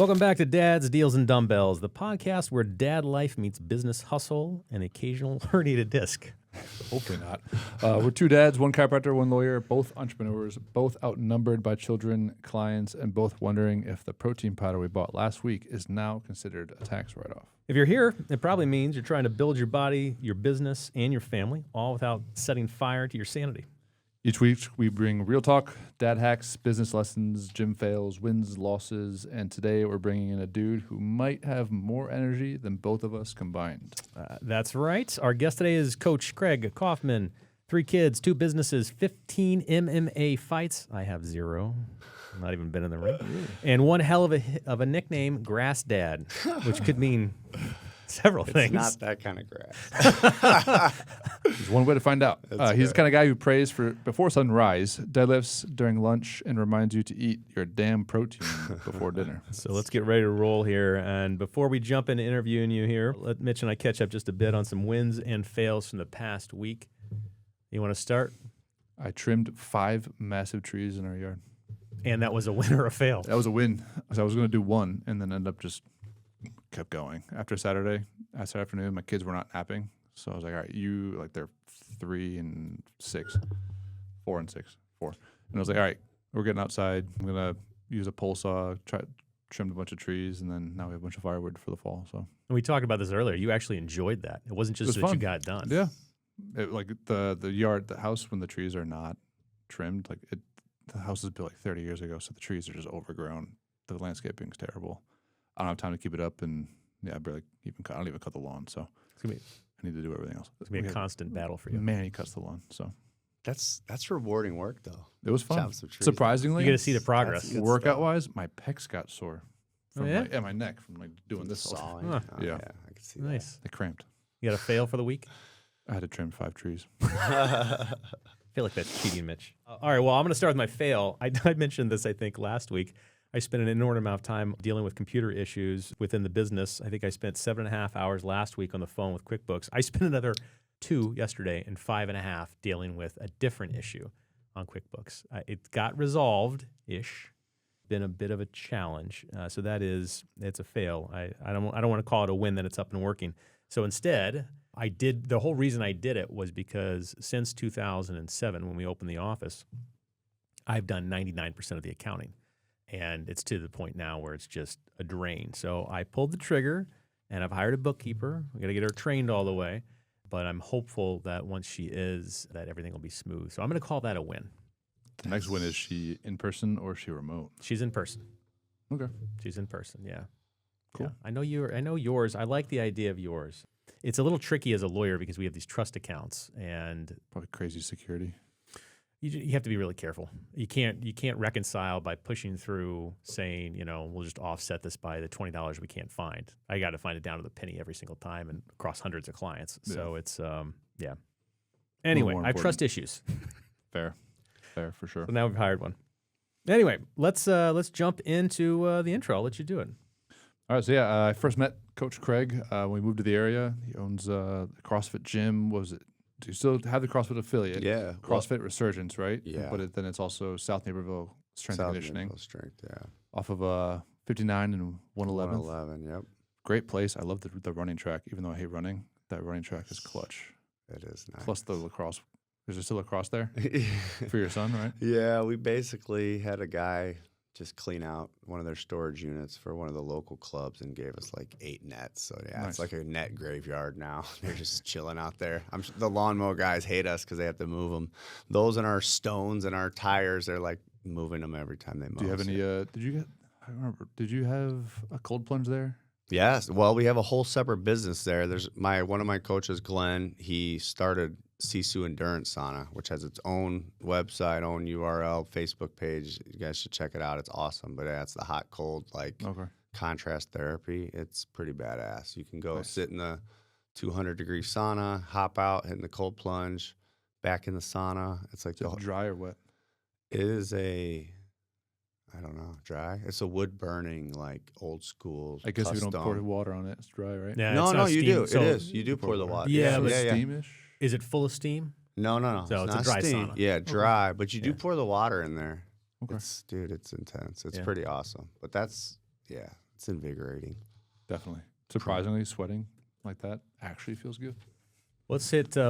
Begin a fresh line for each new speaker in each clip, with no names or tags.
Welcome back to Dad's Deals and Dumbbells, the podcast where dad life meets business hustle and occasional herniated disc.
Hopefully not. We're two dads, one chiropractor, one lawyer, both entrepreneurs, both outnumbered by children, clients, and both wondering if the protein powder we bought last week is now considered a tax write-off.
If you're here, it probably means you're trying to build your body, your business, and your family, all without setting fire to your sanity.
Each week, we bring real talk, dad hacks, business lessons, gym fails, wins, losses, and today we're bringing in a dude who might have more energy than both of us combined.
That's right. Our guest today is Coach Craig Kaufman. 3 kids, 2 businesses, 15 MMA fights. I have 0. Not even been in the ring. And one hell of a nickname, Grass Dad, which could mean several things.
It's not that kind of grass.
There's one way to find out. He's the kind of guy who prays for before sunrise, deadlifts during lunch, and reminds you to eat your damn protein before dinner.
So let's get ready to roll here. And before we jump into interviewing you here, let Mitch and I catch up just a bit on some wins and fails from the past week. You want to start?
I trimmed 5 massive trees in our yard.
And that was a win or a fail?
That was a win. So I was going to do one and then end up just kept going. After Saturday afternoon, my kids were not napping. So I was like, all right, they're 3 and 6, 4 and 6, 4. And I was like, all right, we're getting outside. I'm going to use a pole saw, trimmed a bunch of trees, and then now we have a bunch of firewood for the fall. So
and we talked about this earlier. You actually enjoyed that. It wasn't just that
fun.
You got it done.
Yeah. The house, when the trees are not trimmed, the house was built like 30 years ago, so the trees are just overgrown. The landscaping's terrible. I don't have time to keep it up, and I barely I don't even cut the lawn, so I need to do everything else.
It's going to be a constant battle for you.
Man, he cuts the lawn, so.
That's rewarding work, though.
It was fun. Surprisingly.
You get to see the progress.
Workout-wise, my pecs got sore. From my neck from doing this.
Sawing.
Huh.
Yeah.
I can see
Nice.
They cramped.
You got a fail for the week?
I had to trim 5 trees.
I feel like that's cheating, Mitch. All right, well, I'm going to start with my fail. I mentioned this, I think, last week. I spent an inordinate amount of time dealing with computer issues within the business. I think I spent 7.5 hours last week on the phone with QuickBooks. I spent another 2 yesterday and 5.5 dealing with a different issue on QuickBooks. It got resolved-ish. Been a bit of a challenge. So it's a fail. I don't want to call it a win that it's up and working. So instead, the whole reason I did it was because since 2007, when we opened the office, I've done 99% of the accounting. And it's to the point now where it's just a drain. So I pulled the trigger, and I've hired a bookkeeper. I'm going to get her trained all the way. But I'm hopeful that once she is, that everything will be smooth. So I'm going to call that a win.
The next win, is she in person or is she remote?
She's in person.
Okay.
She's in person, yeah.
Cool.
Yeah. I know yours. I like the idea of yours. It's a little tricky as a lawyer because we have these trust accounts, and
probably crazy security.
You have to be really careful. You can't reconcile by pushing through saying, we'll just offset this by the $20 we can't find. I got to find it down to the penny every single time and across hundreds of clients. Yeah. So it's Anyway, I have trust issues.
Fair for sure.
So now we've hired one. Anyway, let's jump into the intro. I'll let you do it.
All right, so I first met Coach Craig when we moved to the area. He owns a CrossFit gym. Do you still have the CrossFit affiliate?
Yeah.
CrossFit Resurgence, right?
Yeah.
But then it's also South Naperville Strength and Conditioning.
Strength, yeah.
Off of 59 and 111.
111, yep.
Great place. I love the running track, even though I hate running. That running track is clutch.
It is nice.
Plus the lacrosse. Is there still lacrosse there for your son, right?
Yeah, we basically had a guy just clean out one of their storage units for one of the local clubs and gave us 8 nets. So yeah, It's like a net graveyard now. They're just chilling out there. The lawnmower guys hate us because they have to move them. Those and our stones and our tires, they're moving them every time they mow.
Do you have any? I remember. Did you have a cold plunge there?
Yes. Well, we have a whole separate business there. There's one of my coaches, Glenn. He started Sisu Endurance Sauna, which has its own website, own URL, Facebook page. You guys should check it out. It's awesome. But it's the hot, cold, contrast therapy. It's pretty badass. You can go sit in the 200-degree sauna, hop out, hit in the cold plunge, back in the sauna. It's like
dry or wet?
It is I don't know, dry. It's a wood-burning, old school.
I guess if you don't pour water on it, it's dry, right?
Yeah,
no, you
steam.
do. It is. You do pour the water.
Yeah, but
steamish.
Is it full of steam?
No.
So it's
not
a dry
steam.
sauna.
Yeah, dry. But you do pour the water in there.
Okay.
It's intense. It's pretty awesome. But that's it's invigorating.
Definitely. Surprisingly, sweating like that actually feels good.
Let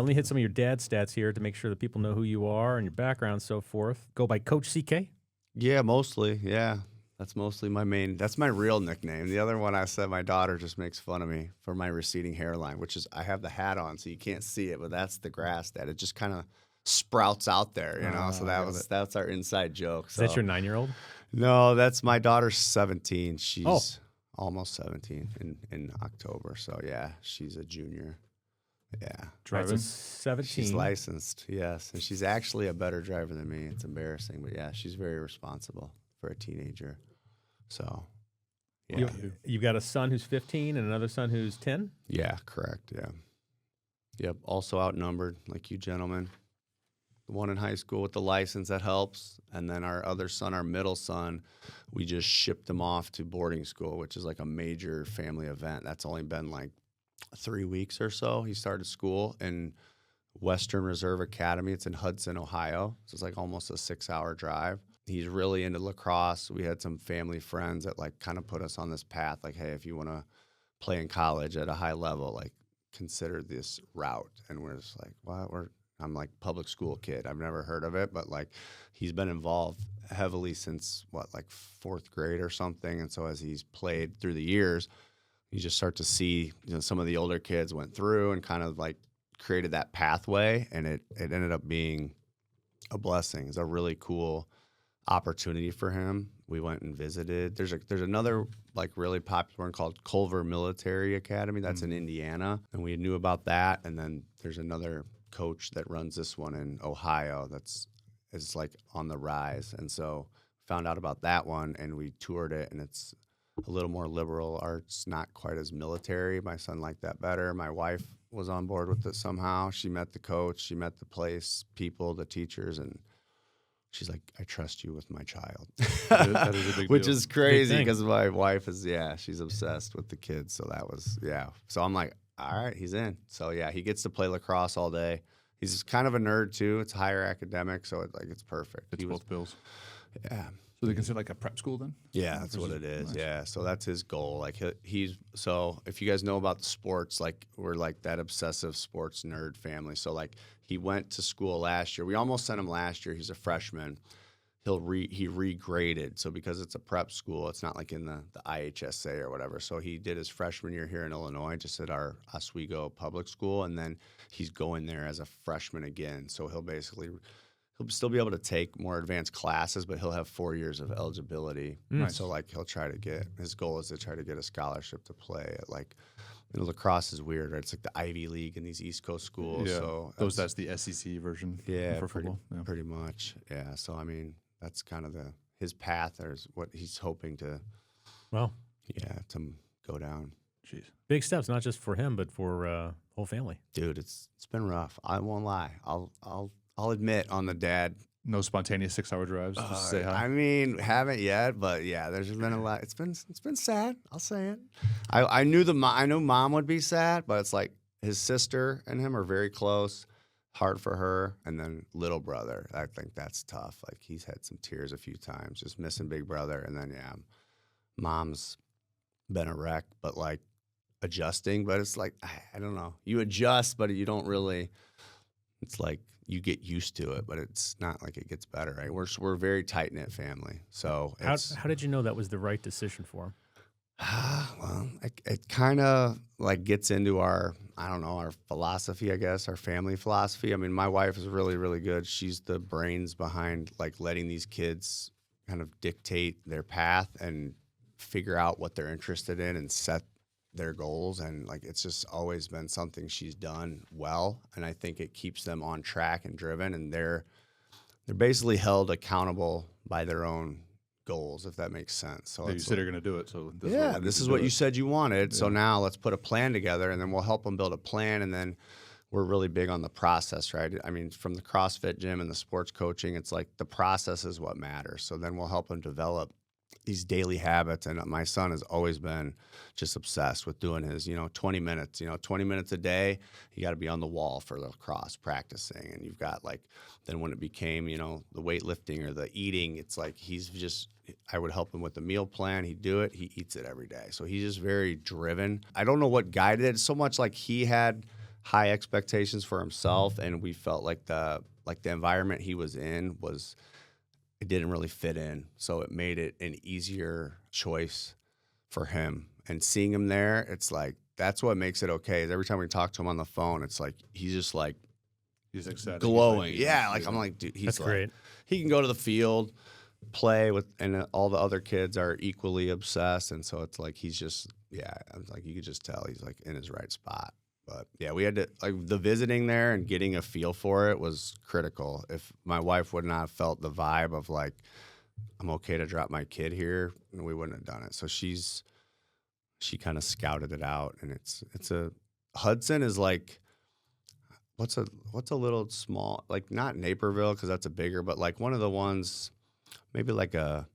me hit some of your dad stats here to make sure that people know who you are and your background and so forth. Go by Coach CK?
Yeah, mostly. Yeah. That's mostly that's my real nickname. The other one I said, my daughter just makes fun of me for my receding hairline, which is I have the hat on so you can't see it, but that's the grass that it just kind of sprouts out there, you know? So that's our inside joke.
Is that your 9-year-old?
No, that's my daughter's 17. She's almost 17 in October. So yeah, she's a junior. Yeah.
Driving? Right, so 17.
She's licensed, yes. And she's actually a better driver than me. It's embarrassing, but yeah, she's very responsible for a teenager. So, yeah.
You've got a son who's 15 and another son who's 10?
Yeah, correct. Yeah. Yep. Also outnumbered, like you gentlemen. The one in high school with the license, that helps. And then our other son, our middle son, we just shipped him off to boarding school, which is like a major family event. That's only been like 3 weeks or so. He started school in Western Reserve Academy. It's in Hudson, Ohio. So it's like almost a 6-hour drive. He's really into lacrosse. We had some family friends that like kind of put us on this path. Like, hey, if you want to play in college at a high level, like consider this route. And we're just like, what? I'm like public school kid. I've never heard of it, but like he's been involved heavily since like 4th grade or something. And so as he's played through the years, you just start to see, some of the older kids went through and kind of like created that pathway, and it ended up being a blessing. It's a really cool opportunity for him. We went and visited. There's another like really popular one called Culver Military Academy. That's in Indiana, and we knew about that. And then there's another coach that runs this one in Ohio is like on the rise. And so found out about that one, and we toured it, and it's a little more liberal arts, not quite as military. My son liked that better. My wife was on board with it somehow. She met the coach, she met the place, people, the teachers, and she's like, I trust you with my child.
That is a big
Which
deal.
is crazy because my wife is, she's obsessed with the kids. So that was, So I'm like, all right, he's in. So yeah, he gets to play lacrosse all day. He's kind of a nerd too. It's higher academic, so it's perfect.
It's both bills.
Yeah.
So they consider like a prep school then?
Yeah, that's what it is. Nice. Yeah, so that's his goal. Like so if you guys know about the sports, like we're like that obsessive sports nerd family. So like he went to school last year. We almost sent him last year. He's a freshman. He regraded. So because it's a prep school, it's not like in the IHSA or whatever. So he did his freshman year here in Illinois, just at our Oswego public school, and then he's going there as a freshman again. So he'll still be able to take more advanced classes, but he'll have 4 years of eligibility.
Nice.
So like his goal is to try to get a scholarship to play at like, lacrosse is weird, right? It's like the Ivy League in these East Coast schools.
Yeah.
So
that's the SEC version for football.
Pretty much. Yeah. So I mean, that's kind of his path, or is what he's hoping to.
Well,
to go down.
Jeez.
Big steps, not just for him, but for whole family.
Dude, it's been rough. I won't lie. I'll admit on the dad.
No spontaneous 6-hour drives. Just to say hi.
I mean, haven't yet, but yeah, there's been a lot. It's been sad. I'll say it. I knew mom would be sad, but it's like his sister and him are very close. Hard for her, and then little brother. I think that's tough. Like he's had some tears a few times, just missing big brother, and then mom's been a wreck, but like adjusting. But it's like I don't know. You adjust, but you don't really. It's like you get used to it, but it's not like it gets better, right? We're a very tight knit family. So
how did you know that was the right decision for him?
Well, it kind of like gets into our philosophy, I guess, our family philosophy. I mean, my wife is really, really good. She's the brains behind like letting these kids kind of dictate their path and figure out what they're interested in and set their goals. And like, it's just always been something she's done well. And I think it keeps them on track and driven, and they're basically held accountable by their own goals, if that makes sense. So
you said you're going to do it. So
this is what you said you wanted. Yeah. So now let's put a plan together, and then we'll help them build a plan. And then we're really big on the process, right? I mean, from the CrossFit gym and the sports coaching, it's like the process is what matters. So then we'll help them develop these daily habits. And my son has always been just obsessed with doing his, 20 minutes, 20 minutes a day. You got to be on the wall for lacrosse practicing. And you've got like, then when it became, the weightlifting or the eating, it's like I would help him with the meal plan. He'd do it. He eats it every day. So he's just very driven. I don't know what guided it so much. Like he had high expectations for himself, and we felt like the environment he was in it didn't really fit in. So it made it an easier choice for him. And seeing him there, it's like, that's what makes it okay. Every time we talk to him on the phone, it's like, he's just like,
He's excited.
glowing. I'm like, dude, he's
That's
like,
great.
he can go to the field, play with, and all the other kids are equally obsessed. And so it's like, he's just, I was like, you could just tell he's like in his right spot. But yeah, we had to, like, the visiting there and getting a feel for it was critical. If my wife would not have felt the vibe of like, I'm okay to drop my kid here, we wouldn't have done it. So she kind of scouted it out, and Hudson is like, what's a little small, like not Naperville because that's a bigger, but like one of the ones, maybe like a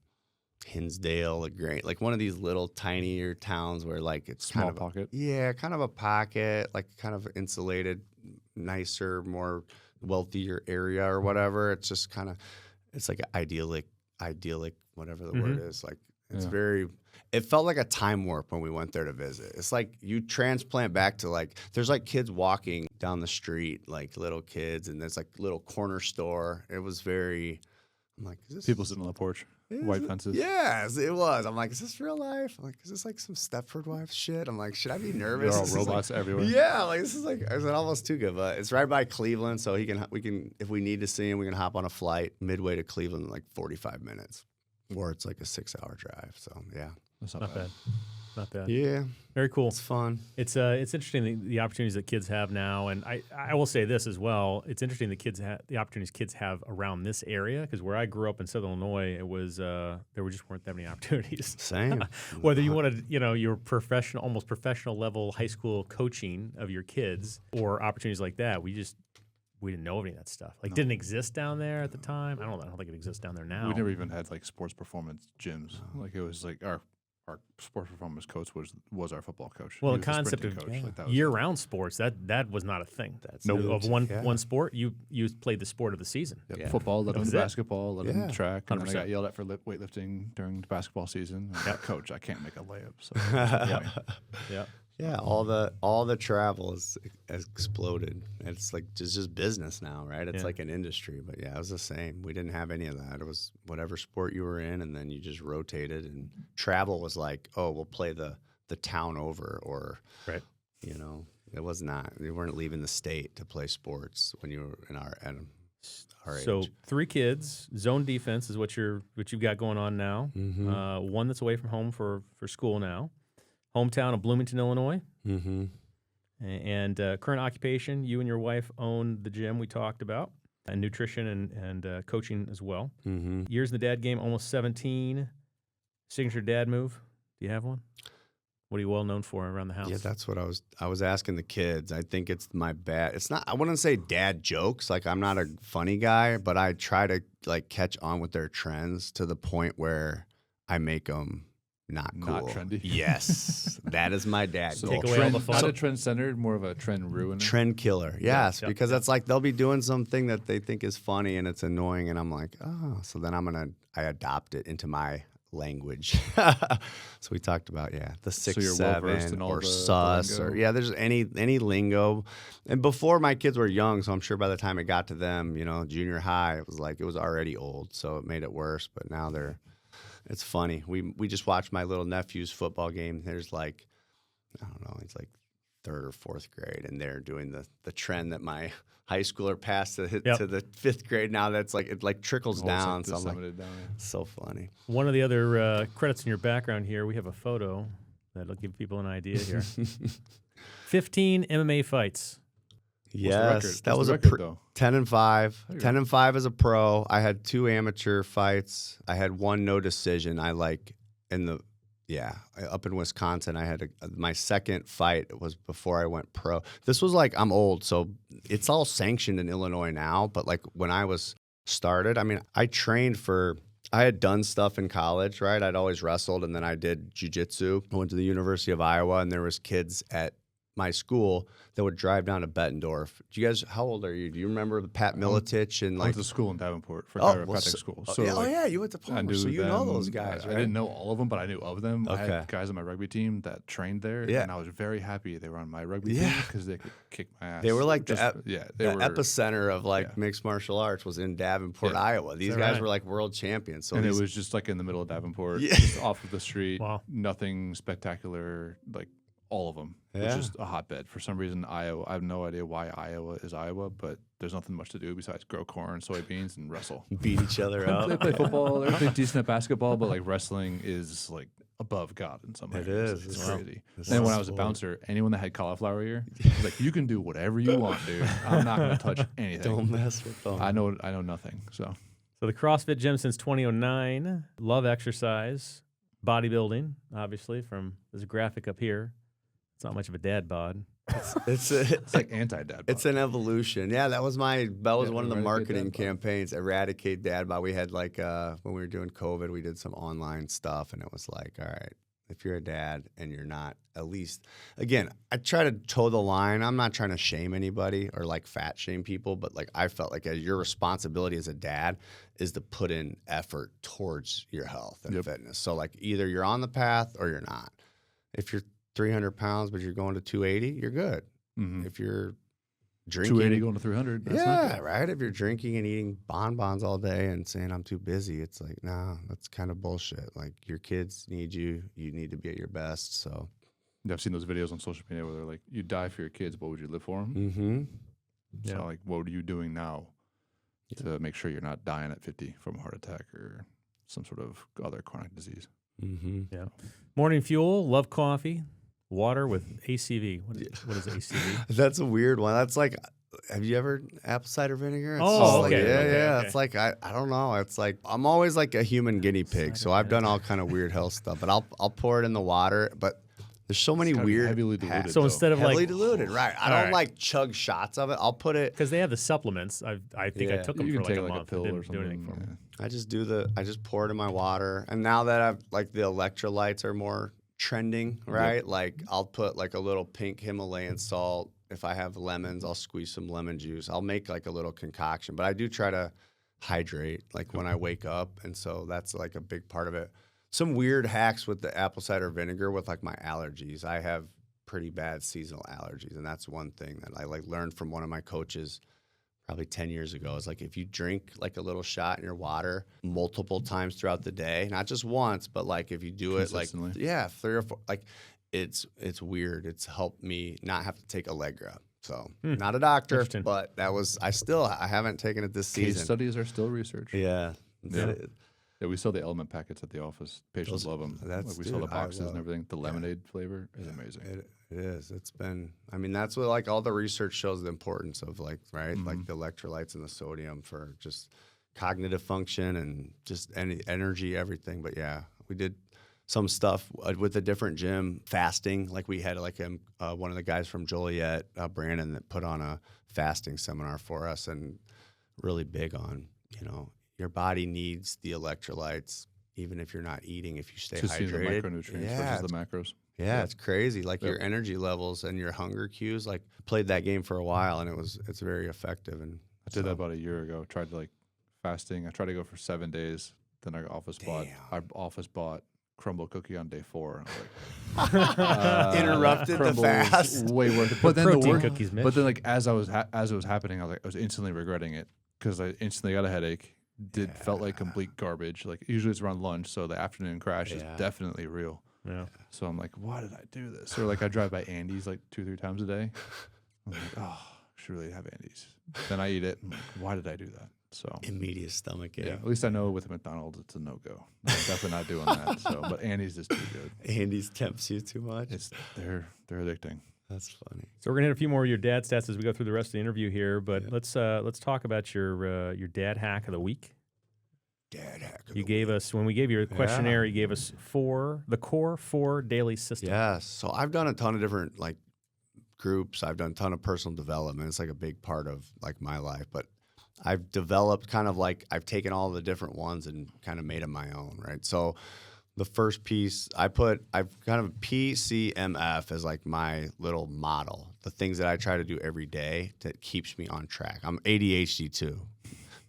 Hinsdale, like one of these little tinier towns where like it's
Small
kind of
pocket.
kind of a pocket, like kind of insulated, nicer, more wealthier area or whatever. It's just kind of, it's like idyllic, whatever the word is. Like it's it felt like a time warp when we went there to visit. It's like you transplant back to like, there's like kids walking down the street, like little kids, and there's like little corner store. It was very, I'm like, is this
People sitting on the porch, white fences.
Yes, it was. I'm like, is this real life? I'm like, is this like some Stepford Wives shit? I'm like, should I be nervous?
There are all
This is
robots everywhere.
Yeah, like this is like, it's almost too good, but it's right by Cleveland, so we can, if we need to see him, we can hop on a flight midway to Cleveland in like 45 minutes, or it's like a 6-hour drive. So yeah,
That's
Not bad. Not bad.
yeah,
Very cool.
it's fun.
It's interesting the opportunities that kids have now, and I will say this as well. It's interesting the opportunities kids have around this area, because where I grew up in Southern Illinois, it was there just weren't that many opportunities.
Same.
Whether you wanted your professional, almost professional level high school coaching of your kids or opportunities like that, we didn't know any of that stuff. Like didn't exist down there at the time. I don't think it exists down there now.
We never even had like sports performance gyms. Like it was like our sports performance coach was our football coach.
Well,
He
the
was
concept
sprinting
of
coach. Like, that was
year-round sports that was not a thing. Of one sport, you played the sport of the season.
Yep.
Yeah.
Football, let
That
him
was it.
basketball, let him track. And then I
100%.
got yelled at for weightlifting during the basketball season. And Coach, I can't make a layup. So
Yeah.
Yeah, all the travel has exploded. It's like just business now, right? It's like an industry. But yeah, it was the same. We didn't have any of that. It was whatever sport you were in, and then you just rotated. And travel was like, oh, we'll play the town over, or
Right.
it was not. We weren't leaving the state to play sports when you were in our
So
age.
3 kids, zone defense is what you've got going on now.
Mm-hmm.
One that's away from home for school now. Hometown of Bloomington, Illinois.
Mm-hmm.
And current occupation, you and your wife own the gym we talked about, and nutrition and coaching as well.
Mm-hmm.
Years in the dad game, almost 17. Signature dad move. Do you have one? What are you well known for around the house?
Yeah, that's what I was asking the kids. I think it's my bad. It's not. I wouldn't say dad jokes. Like I'm not a funny guy, but I try to like catch on with their trends to the point where I make them not cool.
Not trendy.
Yes, that is my dad.
So
Take
goal.
away all the fun.
Not a trend centered, more of a trend ruiner.
Trend killer. Yes,
Yeah,
because it's like they'll be doing something that they think is funny and it's annoying, and I'm like, oh, so then I adopt it into my language. So we talked about the 6,
you're well-versed
7
in all
or
the
sus or
lingo.
there's any lingo. And before my kids were young, so I'm sure by the time it got to them, junior high, it was already old, so it made it worse. But now it's funny. We just watched my little nephew's football game. There's like, I don't know, it's like 3rd or 4th grade, and they're doing the trend that my high schooler passed to the 5th grade. Now that's like it like trickles down. So I'm like, so funny.
One of the other credits in your background here, we have a photo that'll give people an idea here. 15 MMA fights.
Yes, that was
a
a
record though.
10-5.
There you
10-5 as a pro. I had 2 amateur fights. I had 1 no decision. Up in Wisconsin, I had my second fight was before I went pro. This was like, I'm old, so it's all sanctioned in Illinois now. But like when I was started, I mean, I trained for I had done stuff in college, right? I'd always wrestled, and then I did jiu-jitsu. I went to the University of Iowa, and there was kids at my school that would drive down to Bettendorf. Do you guys, how old are you? Do you remember the Pat Miletich and
I
like
went to school in Davenport for chiropractic school. So
yeah, you went to Palmer, so you know those guys, right?
I didn't know all of them, but I knew of them. I
Okay.
had guys on my rugby team that trained there,
Yeah.
and I was very happy they were on my rugby team because they could kick my ass.
They were like
the
epicenter of like mixed martial arts was in Davenport, Iowa. These guys were like world champions. So
and it was just like in the middle of Davenport,
Yeah.
just off of the street.
Wow.
Nothing spectacular, like all of them.
Yeah.
It's just a hotbed. For some reason, Iowa, I have no idea why Iowa is Iowa, but there's nothing much to do besides grow corn, soybeans, and wrestle.
beat each other up.
They play football. They're pretty decent at basketball, but like wrestling is like above God in some
It
areas.
is.
It's
Wow.
crazy.
This
And when
is
I was a
sport.
bouncer, anyone that had cauliflower ear was like, you can do whatever you want, dude. I'm not going to touch anything.
Don't mess with them.
I know nothing. So
So the CrossFit gym since 2009. Love exercise, bodybuilding, obviously. There's a graphic up here. It's not much of a dad bod.
it's like anti-dad.
It's an evolution. Yeah, that was one of the
eradicate
marketing
dad bod.
campaigns. Eradicate dad bod. We had like when we were doing COVID, we did some online stuff, and it was like, all right, if you're a dad and you're not, at least, again, I try to toe the line. I'm not trying to shame anybody or like fat shame people, but like I felt like your responsibility as a dad is to put in effort towards your health and fitness. So like either you're on the path or you're not. If you're 300 pounds, but you're going to 280, you're good.
Mm-hmm.
If you're drinking,
280 going to 300. That's not good.
right. If you're drinking and eating bonbons all day and saying I'm too busy, it's like, nah, that's kind of bullshit. Like your kids need you. You need to be at your best. So,
Yeah, I've seen those videos on social media where they're like, you die for your kids, but would you live for them?
mm-hmm.
So like, what are you doing now to make sure you're not dying at 50 from a heart attack or some sort of other chronic disease?
Mm-hmm.
Yeah. Morning fuel, love coffee, water with ACV. What is ACV?
That's a weird one. That's like, have you ever apple cider vinegar? It's
Oh,
just like,
okay,
yeah,
okay,
yeah.
okay.
It's like I don't know. It's like I'm always like a human guinea pig. So I've done all kind of weird health stuff. But I'll pour it in the water. But there's so many
It's gotta be
weird
heavily diluted.
hacks.
So instead of
Heavily
like,
diluted, right? I
All
don't
right.
like chug shots of it. I'll put it.
because they have the supplements. I think I
Yeah.
took them
You
for
can
like
take
a
like a
month.
pill
It
or
didn't do anything
something.
for me.
I just pour it in my water. And now that I've like the electrolytes are more trending, right? Like I'll put like a little pink Himalayan salt. If I have lemons, I'll squeeze some lemon juice. I'll make like a little concoction, but I do try to hydrate like when I wake up. And so that's like a big part of it. Some weird hacks with the apple cider vinegar with like my allergies. I have pretty bad seasonal allergies. And that's one thing that I like learned from one of my coaches probably 10 years ago. Is like if you drink like a little shot in your water multiple times throughout the day, not just once, but like if you do it like,
Consistently.
yeah, 3 or 4, like it's weird. It's helped me not have to take Allegra. So not a doctor,
Interesting.
but I haven't taken it this
Case
season.
studies are still research.
Yeah.
Yeah. Yeah, we sell the element packets at the office. Patients
Those-
love them.
that's-
Like we sell the
dude, I
boxes and
love-
everything. The lemonade flavor is amazing.
It is. It's been, I mean, that's what like all the research shows the importance of like, right? Like the electrolytes and the sodium for just cognitive function and just any energy, everything. But yeah, we did some stuff with a different gym, fasting. Like we had like one of the guys from Joliet, Brandon, that put on a fasting seminar for us and really big on, your body needs the electrolytes, even if you're not eating, if you stay
Just seeing the
hydrated.
micronutrients
Yeah,
versus the macros.
yeah, it's crazy. Like
Yep.
your energy levels and your hunger cues. Like played that game for a while, and it's very effective. And
I did that about a year ago. Tried like fasting. I tried to go for 7 days. Then our office bought crumble cookie on day 4. I was like,
Interrupted the
Crumble's
fast.
way worth. But then
protein cookies, Mitch.
But then like as it was happening, I was instantly regretting it because I instantly got a headache. Felt like complete garbage. Like usually it's around lunch, so the afternoon crash is definitely real.
Yeah.
So I'm like, why did I do this? Or like I drive by Andy's like 2-3 times a day. I'm like, oh, I should really have Andy's. Then I eat it. I'm like, why did I do that? So
Immediate stomach ache.
yeah, at least I know with McDonald's it's a no go. I'm definitely not doing that. So, but Andy's is too good.
Andy's tempts you too much.
They're addicting.
That's funny.
So we're gonna hit a few more of your dad stats as we go through the rest of the interview here. But let's talk about your dad hack of the week.
Dad hack.
You gave us when we gave you a questionnaire. You gave us the core 4 daily system.
Yes. So I've done a ton of different like groups. I've done a ton of personal development. It's like a big part of like my life. But I've developed kind of like I've taken all the different ones and kind of made them my own, right? So the first piece I've kind of PCMF as like my little model, the things that I try to do every day that keeps me on track. I'm ADHD too.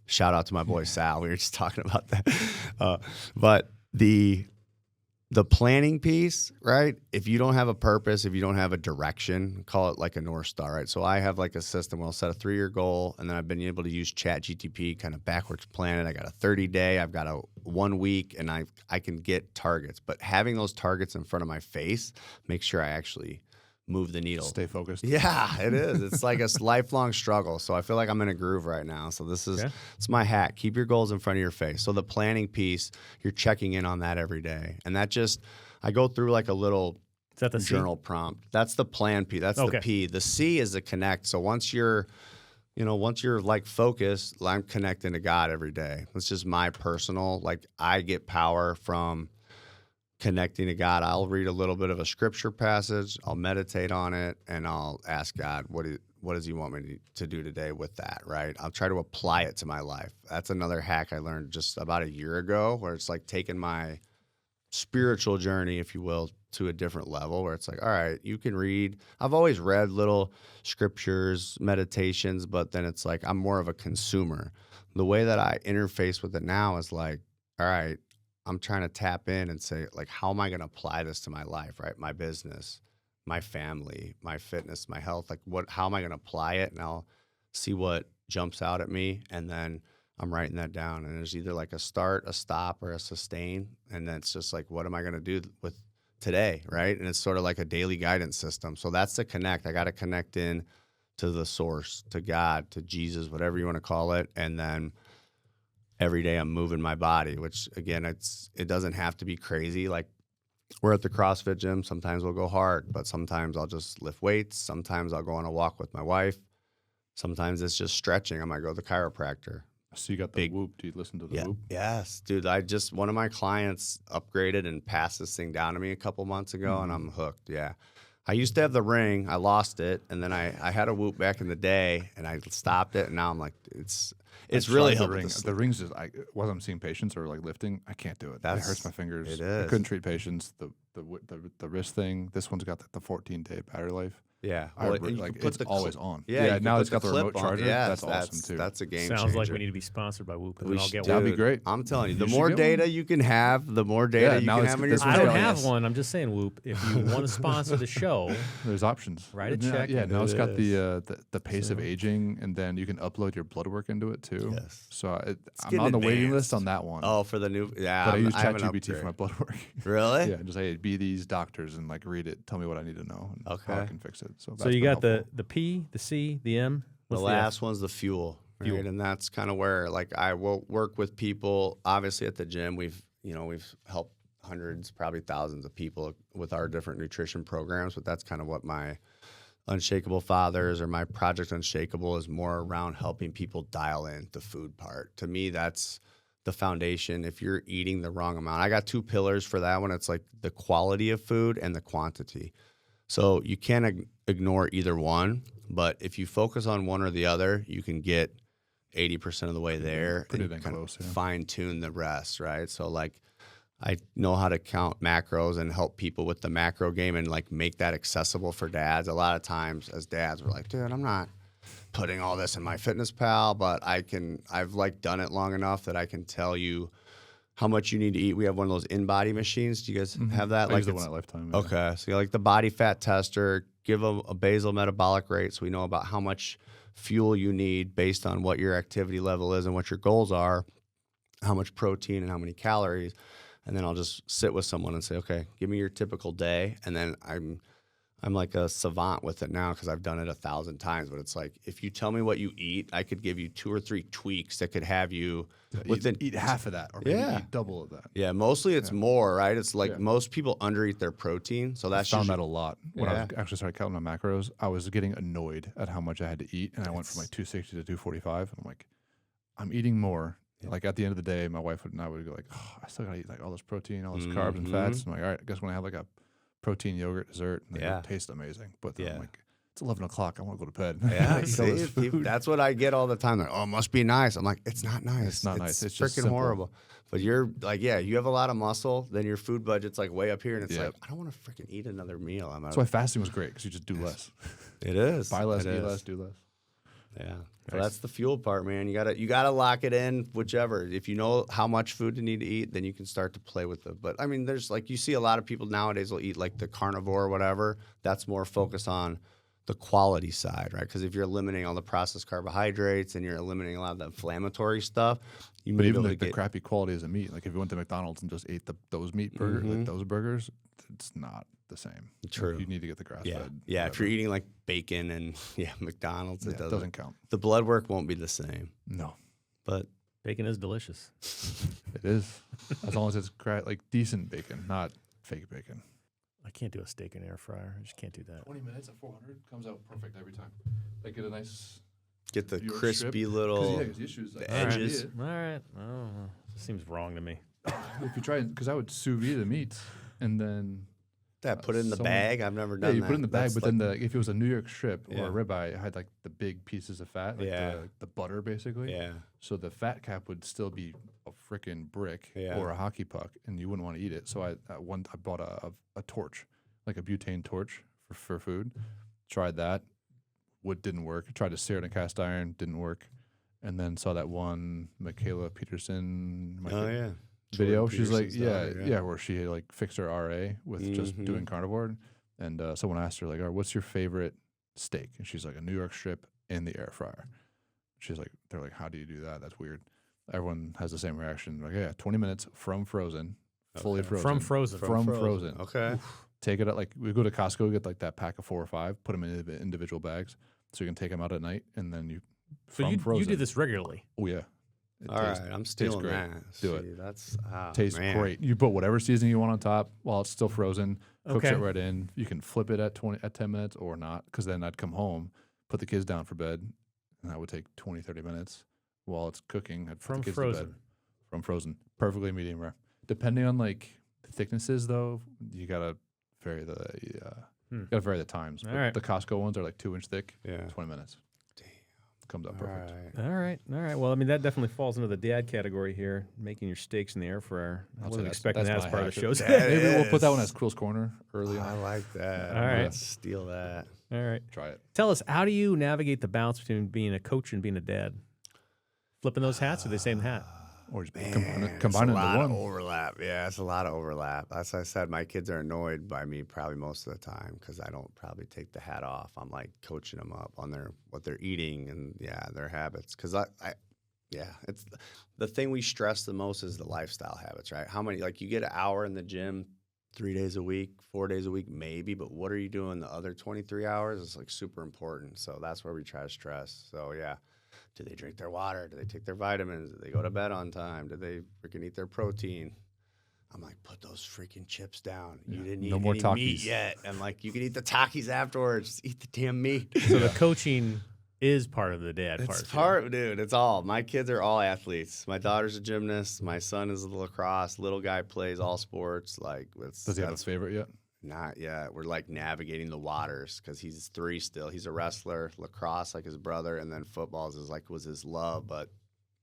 Shout out to my boy Sal. We were just talking about that. But the planning piece, right? If you don't have a purpose, if you don't have a direction, call it like a North Star, right? So I have like a system where I'll set a 3-year goal, and then I've been able to use ChatGPT, kind of backwards plan it. I got a 30-day, I've got a 1 week, and I can get targets. But having those targets in front of my face makes sure I actually move the needle.
Stay focused.
Yeah, it is. It's like a lifelong struggle. So I feel like I'm in a groove right now. So it's my hack. Keep your goals in front of your face. So the planning piece, you're checking in on that every day. And I go through like a little
Is that the
journal prompt. That's the plan piece. That's the P. The C is the connect. So once you're like focused, I'm connecting to God every day. It's just my personal, like I get power from connecting to God. I'll read a little bit of a scripture passage, I'll meditate on it, and I'll ask God, what does he want me to do today with that, right? I'll try to apply it to my life. That's another hack I learned just about a year ago, where it's like taking my spiritual journey, if you will, to a different level, where it's like, all right, you can read. I've always read little scriptures, meditations, but then it's like I'm more of a consumer. The way that I interface with it now is like, all right, I'm trying to tap in and say, like, how am I going to apply this to my life, right? My business, my family, my fitness, my health. Like, how am I going to apply it? And I'll see what jumps out at me. And then I'm writing that down. And there's either like a start, a stop, or a sustain. And then it's just like, what am I going to do with today, right? And it's sort of like a daily guidance system. So that's the connect. I got to connect in to the source, to God, to Jesus, whatever you want to call it. And then every day I'm moving my body, which again, it doesn't have to be crazy. Like we're at the CrossFit gym. Sometimes we'll go hard, but sometimes I'll just lift weights. Sometimes I'll go on a walk with my wife. Sometimes it's just stretching. I might go to the chiropractor.
So you got the Whoop. Do you listen to the Whoop?
Yes, dude. One of my clients upgraded and passed this thing down to me a couple months ago, and I'm hooked. Yeah. I used to have the Ring. I lost it, and then I had a Whoop back in the day, and I stopped it, and now I'm like, it's really helping.
The Ring's just, once I'm seeing patients or like lifting, I can't do it. It hurts my fingers.
It is.
I couldn't treat patients. The wrist thing. This one's got the 14-day battery life.
Yeah,
it's always on.
Yeah,
now it's got the remote charger.
Yeah,
that's awesome too.
That's a game
Sounds
changer.
like we need to be sponsored by Whoop, and then I'll get
That'd
one.
be great.
I'm telling you, the
You
more
should get
data
one.
you can have, the more data you
now
can
it's-
have on your
this
I
one's
don't
got-
have
yes.
one. I'm just saying, Whoop. If you want to sponsor the show,
There's options.
Write a check.
Yeah, now it's got
It
the pace of aging, and then you can upload your blood work into it too.
Yes.
So I'm
getting
on the waiting
advanced.
list on that one.
Oh, for the new, yeah.
but I use
haven't
ChatGPT for my
upgraded.
blood work.
Really?
Yeah, just be these doctors and like read it, tell me what I need to know, and how I
Okay.
can fix it. So
so you
been
got
helpful.
the P, the C, the M.
The
What's
last one's the fuel, right?
Fuel.
And that's kind of where like I will work with people. Obviously, at the gym, we've helped hundreds, probably thousands of people with our different nutrition programs. But that's kind of what my Unshakable Fathers or my Project Unshakable is more around helping people dial in the food part. To me, that's the foundation. If you're eating the wrong amount, I got 2 pillars for that one. It's like the quality of food and the quantity. So you can't ignore either one, but if you focus on one or the other, you can get 80% of the way there
Pretty
and
dang
kind
close,
of
yeah.
fine tune the rest, right? So like I know how to count macros and help people with the macro game and like make that accessible for dads. A lot of times as dads, we're like, dude, I'm not putting all this in my fitness pal, but I've like done it long enough that I can tell you how much you need to eat. We have one of those in-body machines. Do you guys have that?
I use the one at Lifetime. Yeah.
Okay, so you like the body fat tester, give them a basal metabolic rate so we know about how much fuel you need based on what your activity level is and what your goals are, how much protein and how many calories. And then I'll just sit with someone and say, okay, give me your typical day. And then I'm like a savant with it now because I've done it 1,000 times. But it's like, if you tell me what you eat, I could give you 2 or 3 tweaks that could have you
Eat half of that, or maybe eat double of that.
Yeah, mostly it's more, right? It's like most people undereat their protein. So that's
I found
usually-
that a lot. When I was actually started counting my macros, I was getting annoyed at how much I had to eat, and I went from like 260 to 245. And I'm like, I'm eating more. Yeah. Like at the end of the day, my wife and I would go like, oh, I still gotta eat like all this protein, all this carbs and fats. I'm like, all right, I guess when I have like a protein yogurt dessert, and it would taste amazing. But then I'm like, It's 11 o'clock. I want to go to bed.
Yeah,
Eat all this
see,
food.
that's what I get all the time. Like, oh, it must be nice. I'm like, it's not nice.
It's not nice. It's just
freaking
simple.
horrible. But you're like, yeah, you have a lot of muscle. Then your food budget's like way up here, and it's
Yeah.
like, I don't want to freaking eat another meal. I'm out.
That's why fasting was great because you just do less.
It is.
Buy less,
It
eat
is.
less, do less.
Yeah. So that's the fuel part, man. You gotta lock it in, whichever. If you know how much food you need to eat, then you can start to play with it. But I mean, there's like, you see a lot of people nowadays will eat like the carnivore or whatever. That's more focused on the quality side, right? Because if you're eliminating all the processed carbohydrates and you're eliminating a lot of the inflammatory stuff, you
But
may be
even
able
like
to
the
get
crappy quality of the meat, like if you went to McDonald's and just ate those meat burgers, like those burgers, it's not the same.
True.
Like, you need to get the grass
yeah,
fed.
yeah. If you're eating like bacon and McDonald's,
it doesn't count.
The blood work won't be the same.
No,
But
Bacon is delicious.
it is. As long as it's like decent bacon, not fake bacon.
I can't do a steak in air fryer. I just can't do that.
20 minutes at 400 comes out perfect every time. Like get a nice
get the
Your
crispy
strip?
little.
the issues like
the edges.
All right. Oh, this seems wrong to me.
if you try, because I would sous vide the meats and then
That put it in the
someone-
bag. I've never
yeah,
done
you
that.
put it in the bag,
That's
but
like,
then if it was a New York strip or
Yeah.
a ribeye, it had like the big pieces of fat, like
Yeah.
the butter basically.
yeah,
So the fat cap would still be a freaking brick
Yeah.
or a hockey puck, and you wouldn't want to eat it. So I bought a torch, like a butane torch for food. Tried that, wood didn't work. Tried to sear it in a cast iron, didn't work. And then saw that one Michaela Peterson
oh yeah.
video.
Jordan
She's like,
Peterson's
yeah,
daughter,
yeah, where she like fixed her RA with just doing carnivore. And someone asked her like, "All right, what's your favorite steak?" And she's like, "A New York strip in the air fryer." She's like, they're like, "How do you do that? That's weird." Everyone has the same reaction. Like, yeah, 20 minutes from frozen, fully
Okay.
frozen.
From frozen.
From frozen.
Okay.
Take it out, like we go to Costco, get like that pack of 4 or 5, put them in individual bags, so you can take them out at night, and then you
So
from
you
frozen.
do this regularly.
Oh yeah, it
All right, I'm stealing
great.
that.
Do it.
See, that's
tastes
man.
great. You put whatever seasoning you want on top while it's still frozen. Cooks
Okay.
it right in. You can flip it at 10 minutes or not, because then I'd come home, put the kids down for bed, and that would take 20, 30 minutes while it's cooking. I'd put
From
the kids to bed.
frozen.
From frozen, perfectly medium rare. Depending on like the thicknesses, though, you gotta vary the times.
All
But
right.
The Costco ones are like 2-inch thick.
Yeah.
20 minutes.
Damn.
Comes out
All
perfect.
right.
All right. All right. Well, I mean, that definitely falls into the dad category here, making your steaks in the air fryer. I
I'll say
wasn't
that's-
expecting that
that's
as
my
part of the
hack.
show.
That
Maybe we'll put that one
is-
as Quill's Corner early
I
on.
like that.
All
I'm
right.
gonna steal that.
All right.
Try it.
Tell us, how do you navigate the balance between being a coach and being a dad? Flipping those hats or the same hat?
Or just
Man,
combine it
it's a lot
into
of
one.
overlap. Yeah, it's a lot of overlap. As I said, my kids are annoyed by me probably most of the time because I don't probably take the hat off. I'm like coaching them up on what they're eating and their habits. Because it's the thing we stress the most is the lifestyle habits, right? How many, like you get an hour in the gym 3 days a week, 4 days a week, maybe, but what are you doing the other 23 hours? It's like super important. So that's where we try to stress. So yeah. Do they drink their water? Do they take their vitamins? Do they go to bed on time? Do they freaking eat their protein? I'm like, put those freaking chips down. You didn't eat
No more
any meat
Takis.
yet. I'm like, you can eat the Takis afterwards. Just eat the damn meat.
So the coaching is part of the dad part.
It's
too.
dude. It's all. My kids are all athletes. My daughter's a gymnast. My son is a lacrosse. Little guy plays all sports. Like,
Does he have a favorite yet?
Not yet. We're like navigating the waters because he's 3 still. He's a wrestler, lacrosse like his brother, and then football was his love. But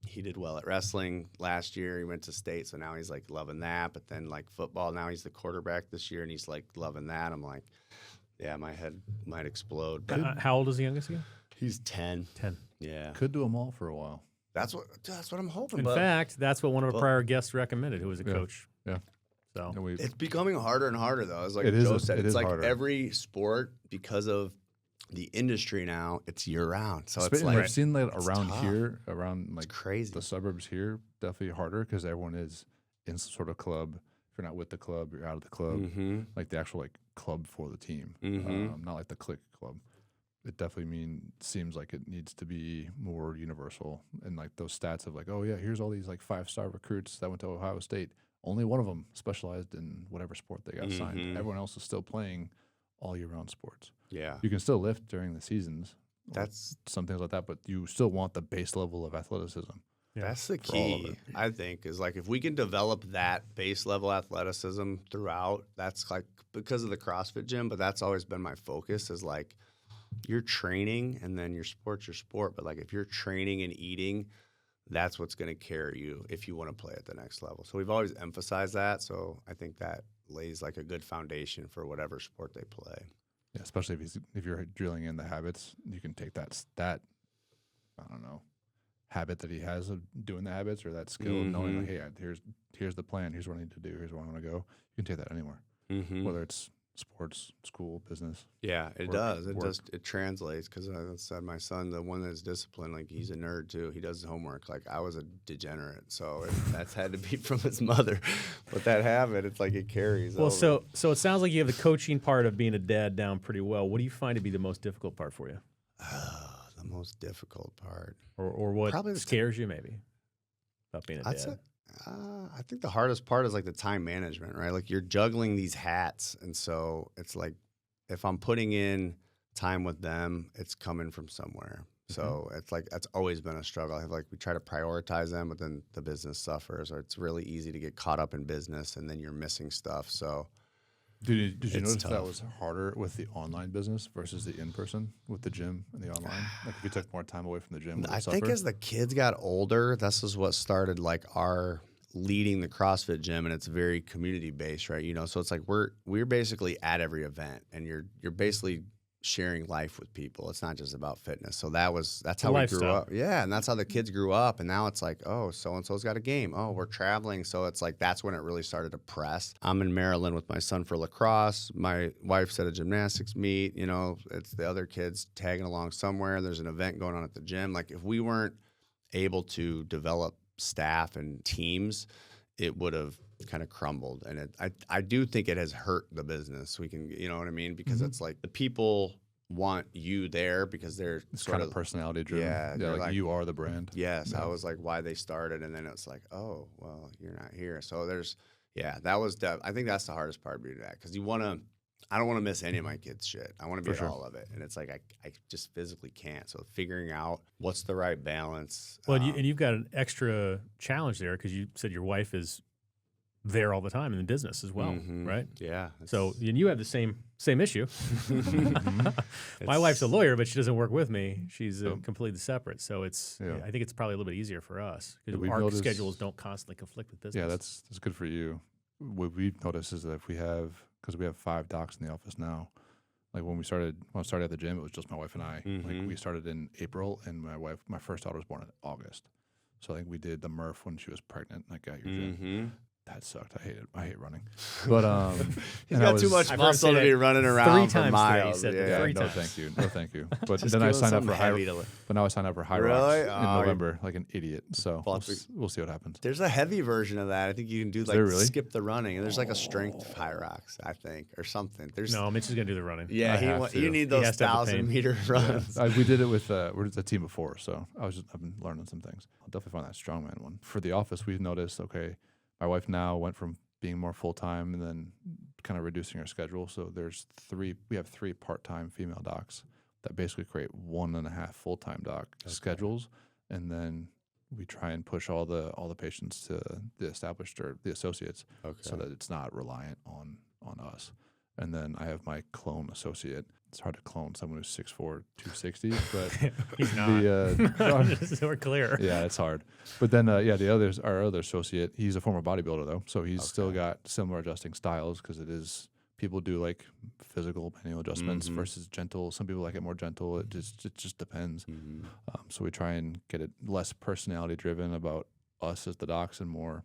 he did well at wrestling last year. He went to state, so now he's like loving that. But then like football, now he's the quarterback this year, and he's like loving that. I'm like, yeah, my head might explode. But
How old is the youngest again?
he's 10.
10.
Yeah,
Could do them all for a while.
that's what I'm hoping.
In
but
fact, that's what one of our
but-
prior guests recommended, who was a
Yeah.
coach.
Yeah.
So
And we,
it's becoming harder and harder though. As like
It is
Joe
a-
said,
it
it's
is
like
harder.
every sport because of the industry now. It's year round, so it's
I've
like
seen that
it's
around
tough.
here, around like
crazy.
the suburbs here, definitely harder because everyone is in some sort of club. If you're not with the club, you're out of the club.
Mm-hmm.
Like the actual like club for the team,
Mhm.
not like the clique club. It definitely seems like it needs to be more universal. And like those stats of like, oh yeah, here's all these like 5-star recruits that went to Ohio State. Only one of them specialized in whatever sport they got signed.
Mhm.
Everyone else is still playing all year round sports.
Yeah,
You can still lift during the seasons. or
that's
some things like that, but you still want the base level of athleticism.
that's the
For all of
key.
it.
I think is like if we can develop that base level athleticism throughout. That's like because of the CrossFit gym, but that's always been my focus. Is like you're training and then your sport's your sport. But like if you're training and eating, that's what's going to carry you if you want to play at the next level. So we've always emphasized that. So I think that lays like a good foundation for whatever sport they play.
Yeah, especially if you're drilling in the habits, you can take that I don't know, habit that he has of doing the habits or that skill of knowing like, hey, here's the plan, here's what I need to do, here's where I want to go. You can take that anywhere, whether it's sports, school, business.
Yeah, it
work,
does. It
work.
does. It translates because I said my son, the one that's disciplined, like he's a nerd too. He does his homework. Like I was a degenerate, so that's had to be from his mother. But that habit, it's like it carries.
Well,
over.
so it sounds like you have the coaching part of being a dad down pretty well. What do you find to be the most difficult part for you,
the most difficult part,
or what
Probably
scares you maybe about being a
I'd
dad?
say, I think the hardest part is like the time management, right? Like you're juggling these hats, and so it's like if I'm putting in time with them, it's coming from somewhere. So it's like that's always been a struggle. I have like we try to prioritize them, but then the business suffers, or it's really easy to get caught up in business, and then you're missing stuff. So
Did you
It's
notice
tough.
that was harder with the online business versus the in-person with the gym and the online? Like if you took more time away from the gym, would it
I think
suffer?
as the kids got older, this is what started like our leading the CrossFit gym, and it's very community based, right? You know, so it's like we're basically at every event, and you're basically sharing life with people. It's not just about fitness. So that's how we grew
lifestyle.
up. Yeah, and that's how the kids grew up. And now it's like, oh, so and so's got a game. Oh, we're traveling. So it's like that's when it really started to press. I'm in Maryland with my son for lacrosse. My wife's at a gymnastics meet. You know, it's the other kids tagging along somewhere. There's an event going on at the gym. Like if we weren't able to develop staff and teams, it would have kind of crumbled. And I do think it has hurt the business. We can, you know what I mean? Because it's like the people want you there because they're
It's
sort
kind
of
of personality driven.
Yeah,
Yeah,
they're
like
like-
you are the brand.
yes,
Yeah.
I was like why they started, and then it's like, oh, well, you're not here. So that was I think that's the hardest part of being that, because I don't want to miss any of my kids' shit. I want to be
For
at
sure.
all of it, and it's like I just physically can't. So figuring out what's the right balance.
Well, and you've got an extra challenge there because you said your wife is there all the time in the business as well,
Mhm.
right?
Yeah.
So and you have the same issue. My wife's a lawyer, but she doesn't work with me. She's completely separate. So
Yeah.
I think it's probably a little bit easier for us
Yeah,
because
we've
our
noticed-
schedules don't constantly conflict with business.
Yeah, that's good for you. What we've noticed is that if we have, because we have 5 docs in the office now, like when I started at the gym, it was just my wife and I. Like we started in April, and my first daughter was born in August. So I think we did the Murph when she was pregnant, like at your gym. That sucked. I hate running. But
He's got too much
I've heard
muscle
say
to be
that
running around
3
for
times today, he
miles.
said that
yeah.
3
no,
times.
thank you. No, thank you. But
Just
then I
give him
signed up
something
for high.
heavy to
But now I signed up for high
Really?
rocks in
Oh,
November, like an idiot. So
But
we'll see what happens.
There's a heavy version of that. I think you can do like
there really?
skip the running, and there's like a strength high rocks, I think, or something. There's
No, Mitch is going to do the running.
yeah,
I have to.
you need
He
those
has to have the
1,000
pain.
meter runs.
We did it with we're the team before, so I've been learning some things. I'll definitely find that strongman one. For the office, we've noticed, okay, my wife now went from being more full time and then kind of reducing her schedule. So we have 3 part-time female docs that basically create 1.5 full-time doc schedules, and then we try and push all the patients to the established or the associates, so that it's not reliant on us. And then I have my clone associate. It's hard to clone someone who's 6'4", 260, but
He's not. Just so we're clear.
yeah, it's hard. But then, our other associate, he's a former bodybuilder though, so he's still got similar adjusting styles because it is people do like physical manual adjustments versus gentle. Some people like it more gentle. It just depends. So we try and get it less personality driven about us as the docs and more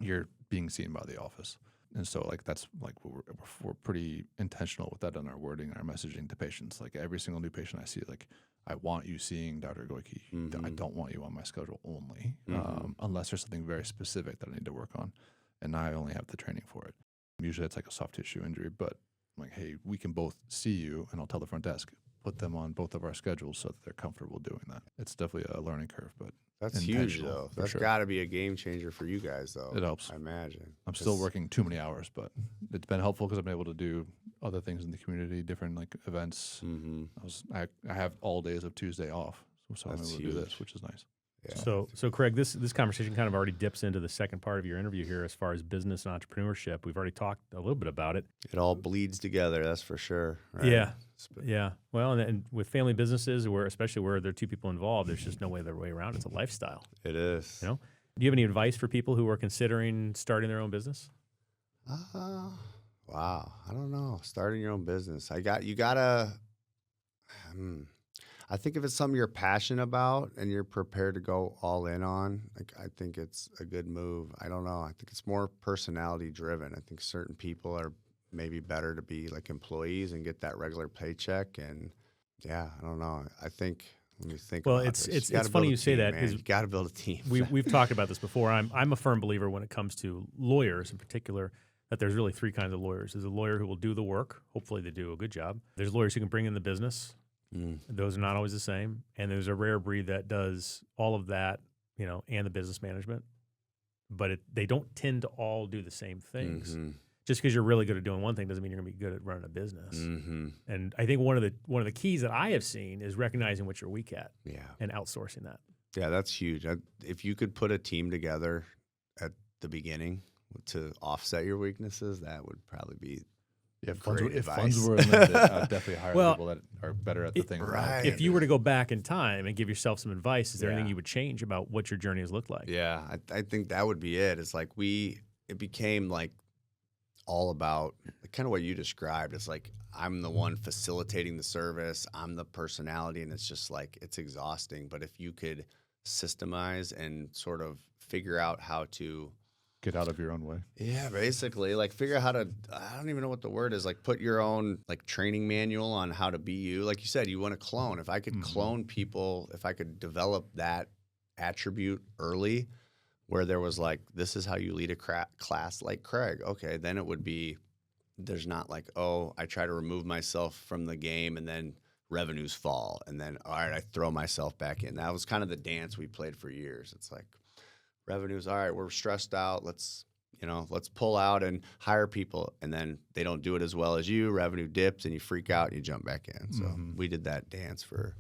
you're being seen by the office. And so, like, that's like we're pretty intentional with that in our wording, our messaging to patients. Like every single new patient I see, like, I want you seeing Dr. Goike. I don't want you on my schedule only, unless there's something very specific that I need to work on, and I only have the training for it. Usually, it's like a soft tissue injury, but I'm like, hey, we can both see you, and I'll tell the front desk, put them on both of our schedules so that they're comfortable doing that. It's definitely a learning curve, but
That's huge,
intentional,
though.
for
That's
sure.
got to be a game changer for you guys, though.
It helps.
I imagine.
I'm still working too many hours, but it's been helpful because I've been able to do other things in the community, different like events. I have all days of Tuesday off, so I'm
That's
able to do this,
huge.
which is nice.
Yeah.
So Craig, this conversation kind of already dips into the second part of your interview here as far as business and entrepreneurship. We've already talked a little bit about it.
It all bleeds together, that's for sure. Right?
Yeah. Yeah. Well, and with family businesses, especially where there are two people involved, there's just no way around. It's a lifestyle.
It is.
You know. Do you have any advice for people who are considering starting their own business?
Wow. I don't know. Starting your own business. You gotta. I think if it's something you're passionate about and you're prepared to go all in on, like, I think it's a good move. I don't know. I think it's more personality driven. I think certain people are maybe better to be like employees and get that regular paycheck. And yeah, I don't know. Let me think.
Well,
about
it's
this.
funny you say that
because
because
you got to build a team.
we've talked about this before. I'm a firm believer when it comes to lawyers in particular that there's really three kinds of lawyers. There's a lawyer who will do the work. Hopefully they do a good job. There's lawyers who can bring in the business. Those are not always the same. And there's a rare breed that does all of that, and the business management. But they don't tend to all do the same things.
Mm-hmm.
Just because you're really good at doing one thing doesn't mean you're going to be good at running a business.
Mm-hmm.
And I think one of the keys that I have seen is recognizing what you're weak at,
Yeah,
and outsourcing that.
yeah, that's huge. If you could put a team together at the beginning to offset your weaknesses, that would probably be.
Yeah, if
Great
funds
advice.
were limited, I'd definitely hire
Well,
people that are better at the thing.
right.
If you were to go back in time and give yourself some advice, is there
Yeah.
anything you would change about what your journey has looked like?
Yeah, I think that would be it. It's like it became like all about kind of what you described. It's like I'm the one facilitating the service. I'm the personality, and it's just like it's exhausting. But if you could systemize and sort of figure out how to
Get out of your own way.
Yeah, basically, like figure out how to, I don't even know what the word is, like put your own like training manual on how to be you. Like you said, you want to clone. If I could clone people, if I could develop that attribute early where there was like, this is how you lead a class like Craig. Okay, then it would be, there's not like, oh, I try to remove myself from the game and then revenues fall. And then, all right, I throw myself back in. That was kind of the dance we played for years. It's like, revenues, all right, we're stressed out. Let's pull out and hire people. And then they don't do it as well as you. Revenue dips and you freak out and you jump back in. So we did that dance for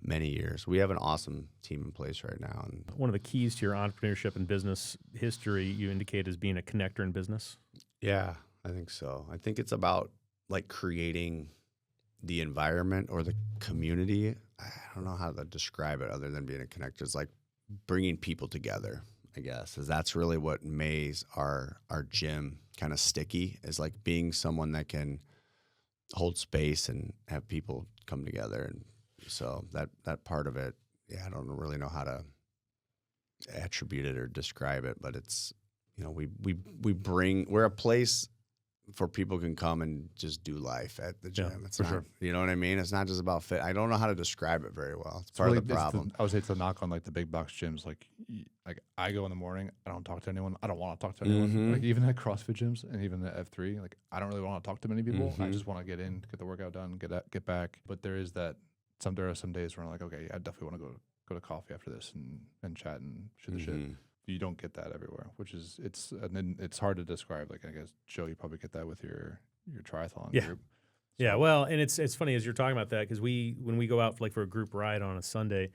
many years. We have an awesome team in place right now. And
One of the keys to your entrepreneurship and business history you indicate as being a connector in business.
yeah, I think so. I think it's about like creating the environment or the community. I don't know how to describe it other than being a connector. It's like bringing people together, I guess, is that's really what makes our gym kind of sticky, is like being someone that can hold space and have people come together. And so that part of it, I don't really know how to attribute it or describe it, but it's, we're a place for people can come and just do life at the gym.
Yeah,
it's
for
not,
sure.
You know what I mean? It's not just about fit. I don't know how to describe it very well. It's part of the problem.
I would say it's the knock on like the big box gyms. Like I go in the morning, I don't talk to anyone. I don't want to talk to anyone.
Mhm.
Like even at CrossFit gyms and even the F3, like I don't really want to talk to many people. I
Mhm.
just want to get in, get the workout done, get back. But there is that. There are some days where I'm like, okay, I definitely want to go to coffee after this and chat and shoot the shit.
Mhm.
You don't get that everywhere, which is it's hard to describe. Like I guess Joe, you probably get that with your triathlon group.
Yeah, well, and it's funny as you're talking about that because when we go out for a group ride on a Sunday,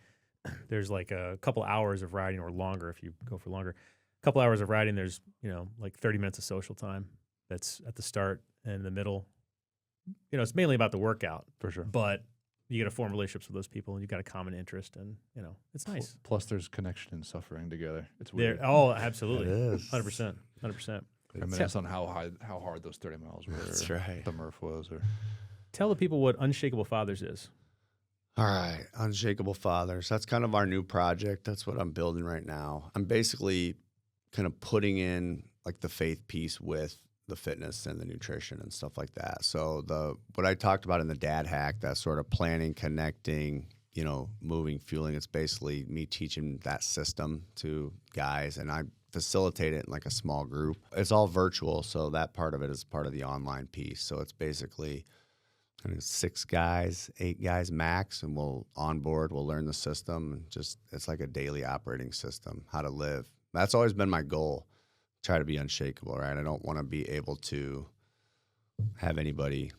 there's like a couple hours of riding or longer if you go for longer. A couple hours of riding, there's like 30 minutes of social time. That's at the start and the middle. It's mainly about the workout
For sure.
but you got to form relationships with those people, and you got a common interest, and it's nice.
Plus, there's connection and suffering together. It's
There,
weird.
oh, absolutely,
It is.
100%.
Reminisce on how hard those 30 miles were.
That's
or
right.
The Murph was. Or
Tell the people what Unshakable Fathers is.
All right, Unshakable Fathers. That's kind of our new project. That's what I'm building right now. I'm basically kind of putting in like the faith piece with the fitness and the nutrition and stuff like that. So what I talked about in the dad hack, that sort of planning, connecting, moving, fueling, it's basically me teaching that system to guys, and I facilitate it in like a small group. It's all virtual, so that part of it is part of the online piece. So it's basically 6 guys, 8 guys max, and we'll onboard, we'll learn the system, and just it's like a daily operating system, how to live. That's always been my goal. Try to be unshakable, right? I don't want to be able to have anybody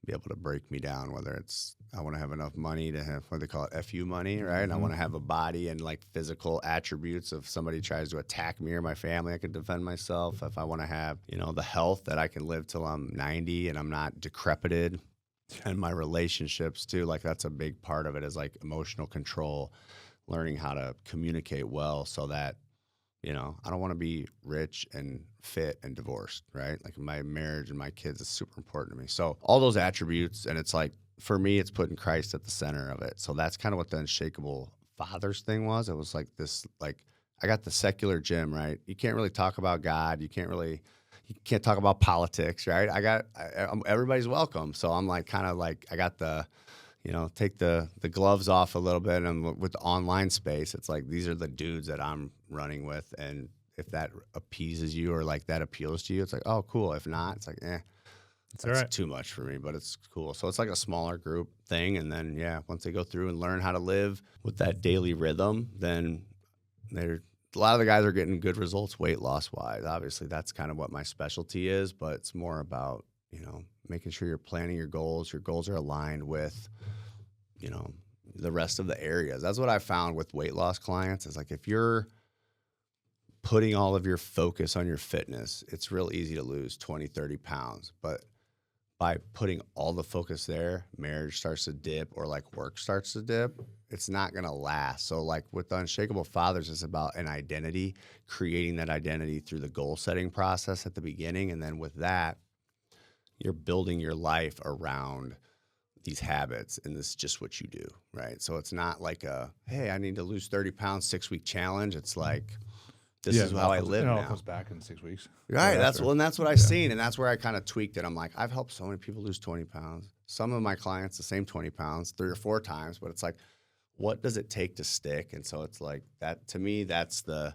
be able to break me down, whether it's I want to have enough money to have what they call it, FU money, right? And I want to have a body and like physical attributes. If somebody tries to attack me or my family, I can defend myself. If I want to have, the health that I can live till I'm 90 and I'm not decrepited, and my relationships too. Like that's a big part of it, is like emotional control, learning how to communicate well so that, you know, I don't want to be rich and fit and divorced, right? Like my marriage and my kids is super important to me. So all those attributes, and it's like, for me, it's putting Christ at the center of it. So that's kind of what the Unshakable Fathers thing was. It was like this, like I got the secular gym, right? You can't really talk about God. You can't talk about politics, right? Everybody's welcome. So I'm like, kind of like, I got the, you know, take the gloves off a little bit. And with the online space, it's like, these are the dudes that I'm running with. And if that appeases you or like that appeals to you, it's like, oh, cool. If not, it's like, that's too much for me, but it's cool. So it's like a smaller group thing. And then, once they go through and learn how to live with that daily rhythm, then a lot of the guys are getting good results weight loss wise. Obviously, that's kind of what my specialty is, but it's more about, you know, making sure you're planning your goals. Your goals are aligned with, you know, the rest of the areas. That's what I found with weight loss clients, is like, if you're putting all of your focus on your fitness, it's real easy to lose 20, 30 pounds. But by putting all the focus there, marriage starts to dip or like work starts to dip, it's not going to last. So like with the Unshakable Fathers, it's about an identity, creating that identity through the goal setting process at the beginning. And then with that, you're building your life around these habits, and this is just what you do, right? So it's not like hey, I need to lose 30 pounds, 6-week challenge. It's like, this is how I live now.
It comes back in 6 weeks.
Right. That's what I've seen. And that's where I kind of tweaked it. I'm like, I've helped so many people lose 20 pounds. Some of my clients, the same 20 pounds, 3 or 4 times, but it's like, what does it take to stick? And so it's like that, to me, that's the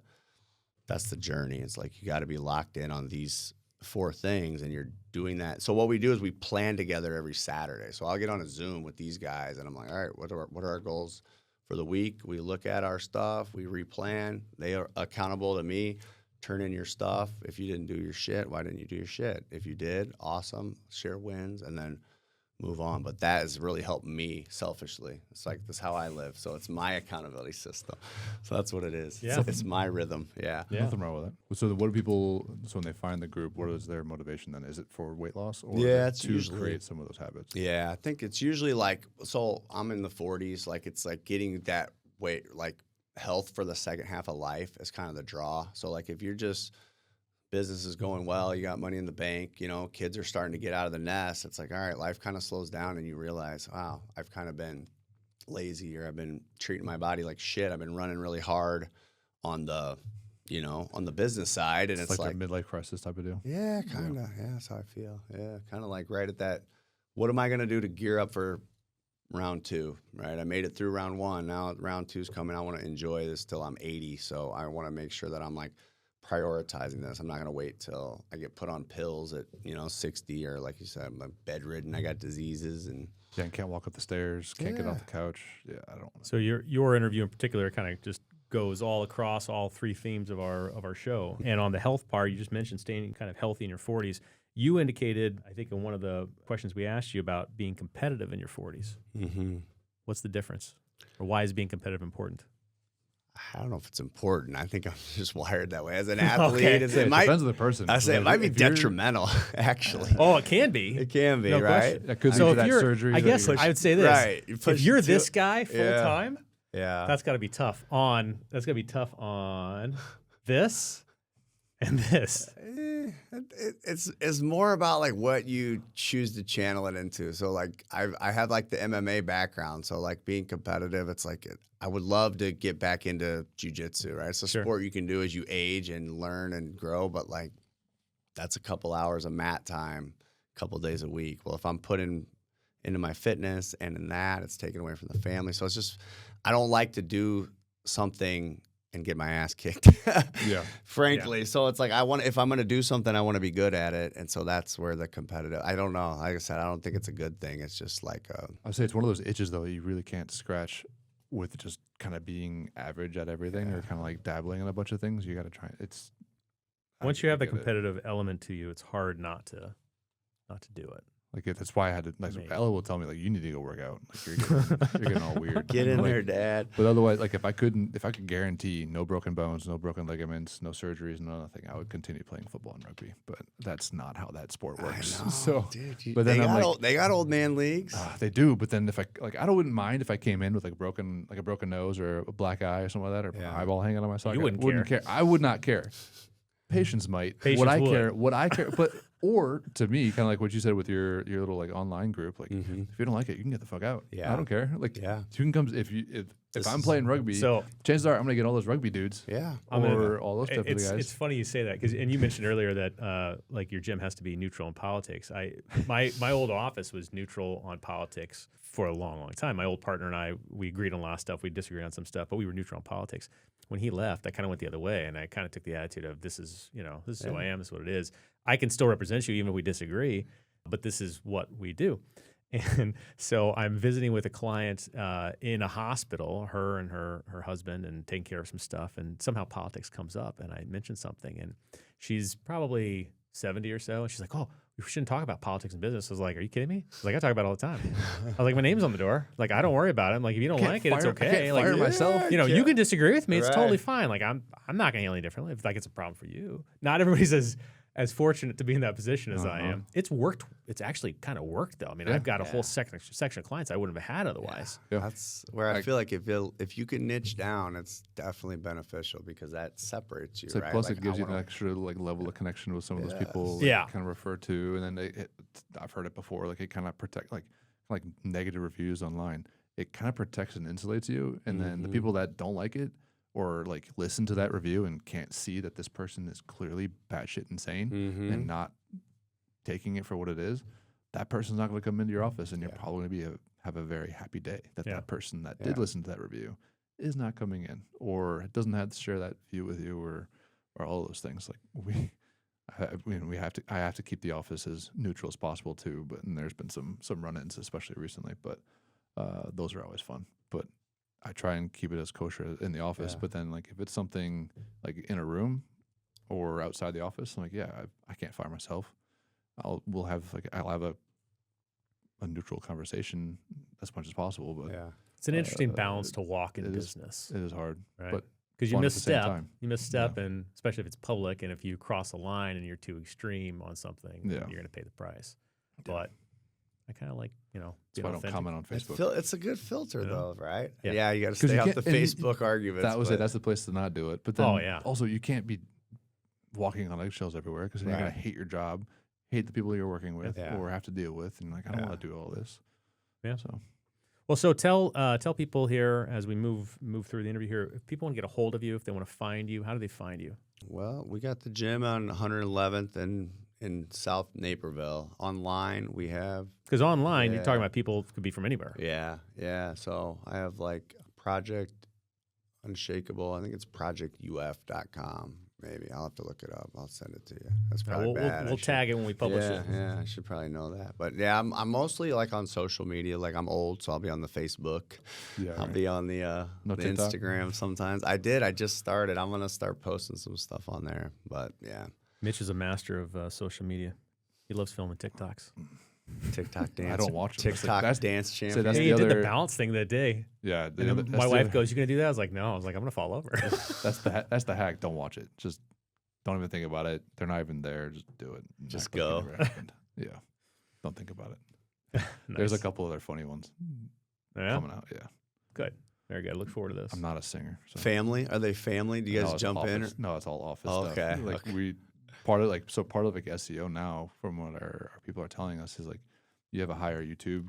journey. It's like, you got to be locked in on these 4 things, and you're doing that. So what we do is we plan together every Saturday. So I'll get on a Zoom with these guys, and I'm like, all right, what are our goals for the week? We look at our stuff, we replan. They are accountable to me. Turn in your stuff. If you didn't do your shit, why didn't you do your shit? If you did, awesome. Share wins, and then move on. But that has really helped me selfishly. It's like, this is how I live. So it's my accountability system. So that's what it is.
Yeah.
It's my rhythm. Yeah.
Nothing wrong with that. So what do people, so when they find the group, what is their motivation then? Is it for weight loss, or
it's
to
usually
create some of those habits?
Yeah, I think it's usually like, so I'm in the 40s, like it's like getting that weight, like health for the second half of life is kind of the draw. So like, if you're just, business is going well, you got money in the bank, you know, kids are starting to get out of the nest, it's like, all right, life kind of slows down, and you realize, wow, I've kind of been lazy, or I've been treating my body like shit. I've been running really hard on the, you know, on the business side, and it's like
a midlife crisis type of deal.
Yeah, kind of. Yeah, that's how I feel. Yeah, kind of like right at that, what am I going to do to gear up for round 2, right? I made it through round 1. Now round 2 is coming. I want to enjoy this till I'm 80. So I want to make sure that I'm like prioritizing this. I'm not going to wait till I get put on pills at, you know, 60, or like you said, I'm bedridden. I got diseases, and
Yeah, and can't walk up the stairs, can't get off the couch. Yeah, I don't.
So your interview in particular kind of just goes all across all 3 themes of our show. And on the health part, you just mentioned staying kind of healthy in your 40s. You indicated, I think, in one of the questions we asked you, about being competitive in your 40s.
Mm-hmm.
What's the difference? Or why is being competitive important?
I don't know if it's important. I think I'm just wired that way as an athlete.
Okay.
It
Depends on the person.
I say it
Like,
might be
if you're-
detrimental, actually.
Oh, it can be.
It can be,
No
right?
question.
That could
So
be
if
that
you're,
surgery.
I guess I would say this.
Right. You
If
push
you're
it to-
this guy full
Yeah.
time,
Yeah.
that's got to be tough on. That's got to be tough on this and this.
It's more about like what you choose to channel it into. So like I have like the MMA background, so like being competitive, it's like I would love to get back into jiu-jitsu, right? It's a
Sure.
sport you can do as you age and learn and grow, but like that's a couple hours of mat time, a couple days a week. Well, if I'm putting into my fitness and in that, it's taken away from the family. So it's just, I don't like to do something and get my ass kicked.
Yeah.
Frankly. Yeah. So it's like, if I'm going to do something, I want to be good at it. And so that's where the competitive, I don't know. Like I said, I don't think it's a good thing. It's just like,
I'd say it's one of those itches though that you really can't scratch with just kind of being average at everything, or kind of like dabbling in a bunch of things. You got to try.
Once you have the competitive element to you, it's hard not to do it.
Like that's why I had to. Like
Mate.
Ella will tell me like you need to go work out. Like you're getting all weird.
Get in
Like,
there, Dad.
But otherwise, like if I could guarantee no broken bones, no broken ligaments, no surgeries, no nothing, I would continue playing football and rugby. But that's not how that sport works.
I know,
So,
dude,
but then I'm like,
they got old man leagues.
they do. But then if I wouldn't mind if I came in with like a broken nose or a black eye or something like that, or an eyeball hanging on my sock.
You
I
wouldn't care.
I would not care. Patients might.
Patients
What
would.
I care, but or to me, kind of like what you said with your little like online group, like
Mm-hmm.
if you don't like it, you can get the fuck out.
Yeah.
I don't care. Like
Yeah.
you can come if
This
I'm
is-
playing rugby,
So
chances are I'm gonna get all those rugby dudes.
Yeah.
Or all those type of
it's,
guys.
it's funny you say that and you mentioned earlier that like your gym has to be neutral in politics. My old office was neutral on politics for a long time. My old partner and I, we agreed on a lot of stuff. We disagreed on some stuff, but we were neutral on politics. When he left, I kind of went the other way, and I kind of took the attitude of this is who I am, this is what it is. I can still represent you even if we disagree, but this is what we do. And so I'm visiting with a client in a hospital, her and her husband, and taking care of some stuff. And somehow politics comes up, and I mentioned something, and she's probably 70 or so, and she's like, "Oh, we shouldn't talk about politics and business." I was like, "Are you kidding me?" I was like, "I talk about it all the time." I was like, "My name's on the door. Like, I don't worry about it. I'm like, if you don't like it, it's okay.
I can't
Like,
fire myself.
you know, you can disagree with me. It's totally
Right.
fine. Like, I'm not gonna handle it differently if that gets a problem for you. Not everybody's as fortunate to be in that position as I am. It's worked. It's actually kind of worked though. I mean, I've got a whole section of clients I wouldn't have had otherwise.
Yeah.
That's where I feel like if you can niche down, it's definitely beneficial because that separates you,
It's like,
right?
plus
Like,
it gives
I
you an
wanna-
extra like level of connection with some of those people.
Yeah.
Kind of refer to, and then I've heard it before. Like it kind of protect like negative reviews online. It kind of protects and insulates you, and then the people that don't like it or like listen to that review and can't see that this person is clearly batshit insane and not taking it for what it is, that person's not going to come into your office, and you're probably going to have a very happy day that that person that did listen to that review is not coming in or doesn't have to share that view with you or all those things. Like I have to keep the office as neutral as possible too. But and there's been some run-ins, especially recently. But those are always fun. But I try and keep it as kosher in the office. But then like if it's something like in a room or outside the office, I'm like, I can't fire myself. I'll have a neutral conversation as much as possible. But
It's an interesting balance to walk in
it is-
business,
it is hard.
right?
But
Because you
fun at the same
misstep,
time.
and especially if it's public, and if you cross a line and you're too extreme on something,
Yeah.
you're going to pay the price. But I kind of like,
That's
being
why I don't
authentic.
comment on Facebook.
It's a good filter though, right?
Yeah.
You got to
'Cause
stay
you
off the
can't- and you-
Facebook arguments.
That was it.
but-
That's the place to not do it. But then
Oh, yeah.
also you can't be walking on eggshells everywhere because then you're
Right.
gonna hate your job, hate the people you're working with,
Yeah.
or have to deal with, and like I don't want to do all this.
Yeah.
So
Well, so tell people here as we move through the interview here, if people want to get a hold of you, if they want to find you, how do they find you?
Well, we got the gym on 111th and in South Naperville. Online, we have
Because online, you're
Yeah.
talking about people could be from anywhere.
yeah. So I have like Project Unshakable. I think it's projectuf.com. Maybe I'll have to look it up. I'll send it to you. That's probably
We'll
bad. I
we'll
should-
tag it when we publish it.
Yeah, I should probably know that. But yeah, I'm mostly like on social media. Like I'm old, so I'll be on the Facebook.
yeah,
I'll be on the
No
the
TikTok?
Instagram sometimes. I just started. I'm gonna start posting some stuff on there. But yeah,
Mitch is a master of social media. He loves filming TikToks.
TikTok dance.
I don't watch them.
TikTok
That's-
dance
so
champion.
that's
Hey,
the
you did the
other-
balance thing that day.
yeah.
And then my wife goes, "You gonna do that?" I was like, "No." I was like, "I'm gonna fall over."
That's the hack. Don't watch it. Just don't even think about it. They're not even there. Just do it.
Just
Act like it
go.
never happened. Yeah. Don't think about it. There's a
Nice.
couple other funny ones
Yeah?
coming out. Yeah.
Good. Very good. Look forward to this.
I'm not a singer. So.
Family? Are they family? Do you
No,
guys
it's
jump in?
office. No, it's all office
Oh,
stuff.
okay,
Like
okay.
part of SEO now, from what our people are telling us, is like you have a higher YouTube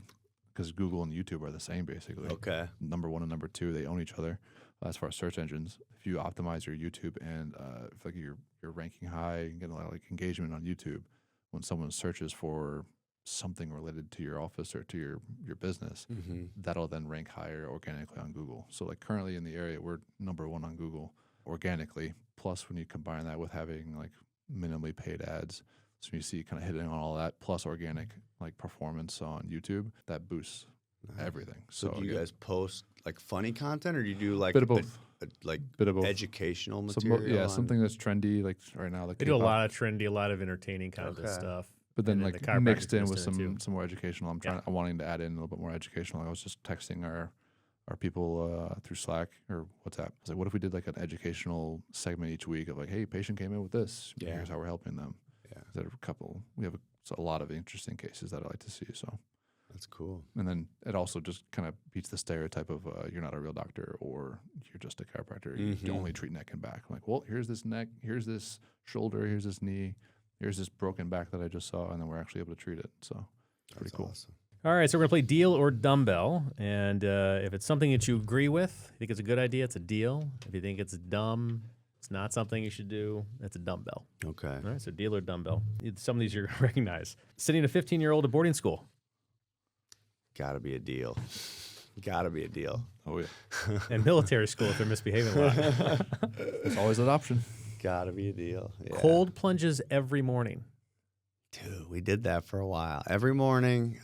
because Google and YouTube are the same basically.
Okay.
Number one and number two, they own each other as far as search engines. If you optimize your YouTube and if like you're ranking high and getting a lot of like engagement on YouTube, when someone searches for something related to your office or to your business, that'll then rank higher organically on Google. So like currently in the area, we're number one on Google organically. Plus when you combine that with having like minimally paid ads, so you see kind of hitting on all that, plus organic like performance on YouTube, that boosts everything.
So do you
again,
guys post like funny content, or do you do like
bit of both.
like
Bit of both.
educational
So
material?
something that's trendy like right now. Like
They do a
K-pop.
lot of trendy, a lot of entertaining kind of
Okay.
stuff.
But then
And then
like
the chiropractor
mixed in
comes
with
in too.
some more educational. I'm wanting to add in a little bit more educational. I was just texting our people through Slack or WhatsApp. I was like, what if we did like an educational segment each week of like, hey, patient came in with this.
Yeah.
Here's how we're helping them.
Yeah.
That we have a lot of interesting cases that I like to see. So
That's cool.
and then it also just kind of beats the stereotype of you're not a real doctor or you're just a chiropractor. You only treat neck and back. I'm like, well, here's this neck, here's this shoulder, here's this knee, here's this broken back that I just saw, and then we're actually able to treat it. So it's pretty cool.
Awesome.
All right, so we're going to play Deal or Dumbbell. And if it's something that you agree with, you think it's a good idea, it's a deal. If you think it's dumb, it's not something you should do, it's a dumbbell.
Okay.
All right, so Deal or Dumbbell. Some of these you're going to recognize. Sending a 15-year-old to boarding school.
Gotta be a deal. Gotta be a deal.
Oh yeah,
And military school if they're misbehaving a lot.
there's always that option.
Gotta be a deal. Yeah.
Cold plunges every morning.
Dude, we did that for a while. Every morning,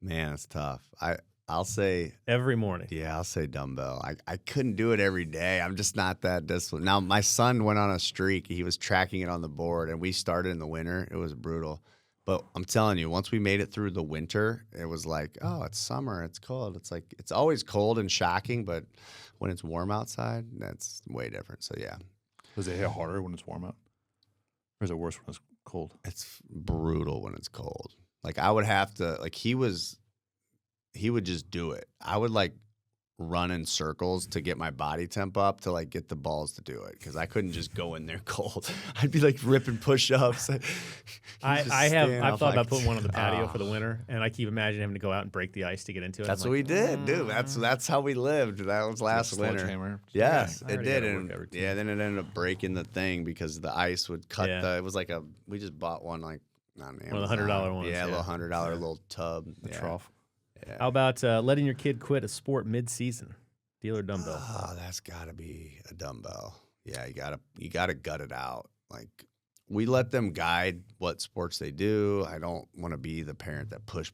man, it's tough. I'll say,
Every morning.
yeah, I'll say dumbbell. I couldn't do it every day. I'm just not that disciplined. Now, my son went on a streak. He was tracking it on the board, and we started in the winter. It was brutal. But I'm telling you, once we made it through the winter, it was like, oh, it's summer. It's cold. It's like, it's always cold and shocking, but when it's warm outside, that's way different. So, yeah.
Does it hit harder when it's warm out? Or is it worse when it's cold?
It's brutal when it's cold. Like I would have to, like he would just do it. I would like run in circles to get my body temp up to like get the balls to do it because I couldn't just go in there cold. I'd be like ripping push-ups.
I've thought about putting one on the patio for the winter, and I keep imagining having to go out and break the ice to get into it.
That's
I'm
what
like,
we did, dude. That's how we lived. That was last winter.
Sledgehammer.
Yes,
I
it
already
did.
gotta work
And
every two.
yeah, then it ended up breaking the thing because the ice would cut
Yeah.
it was like we just bought one like on
One of the $100
Amazon.
ones,
Yeah, a
yeah.
little $100 little tub.
The
yeah.
trough.
Yeah.
How about letting your kid quit a sport mid-season? Deal or Dumbbell?
Oh, that's gotta be a dumbbell. Yeah, you gotta gut it out. Like we let them guide what sports they do. I don't want to be the parent that push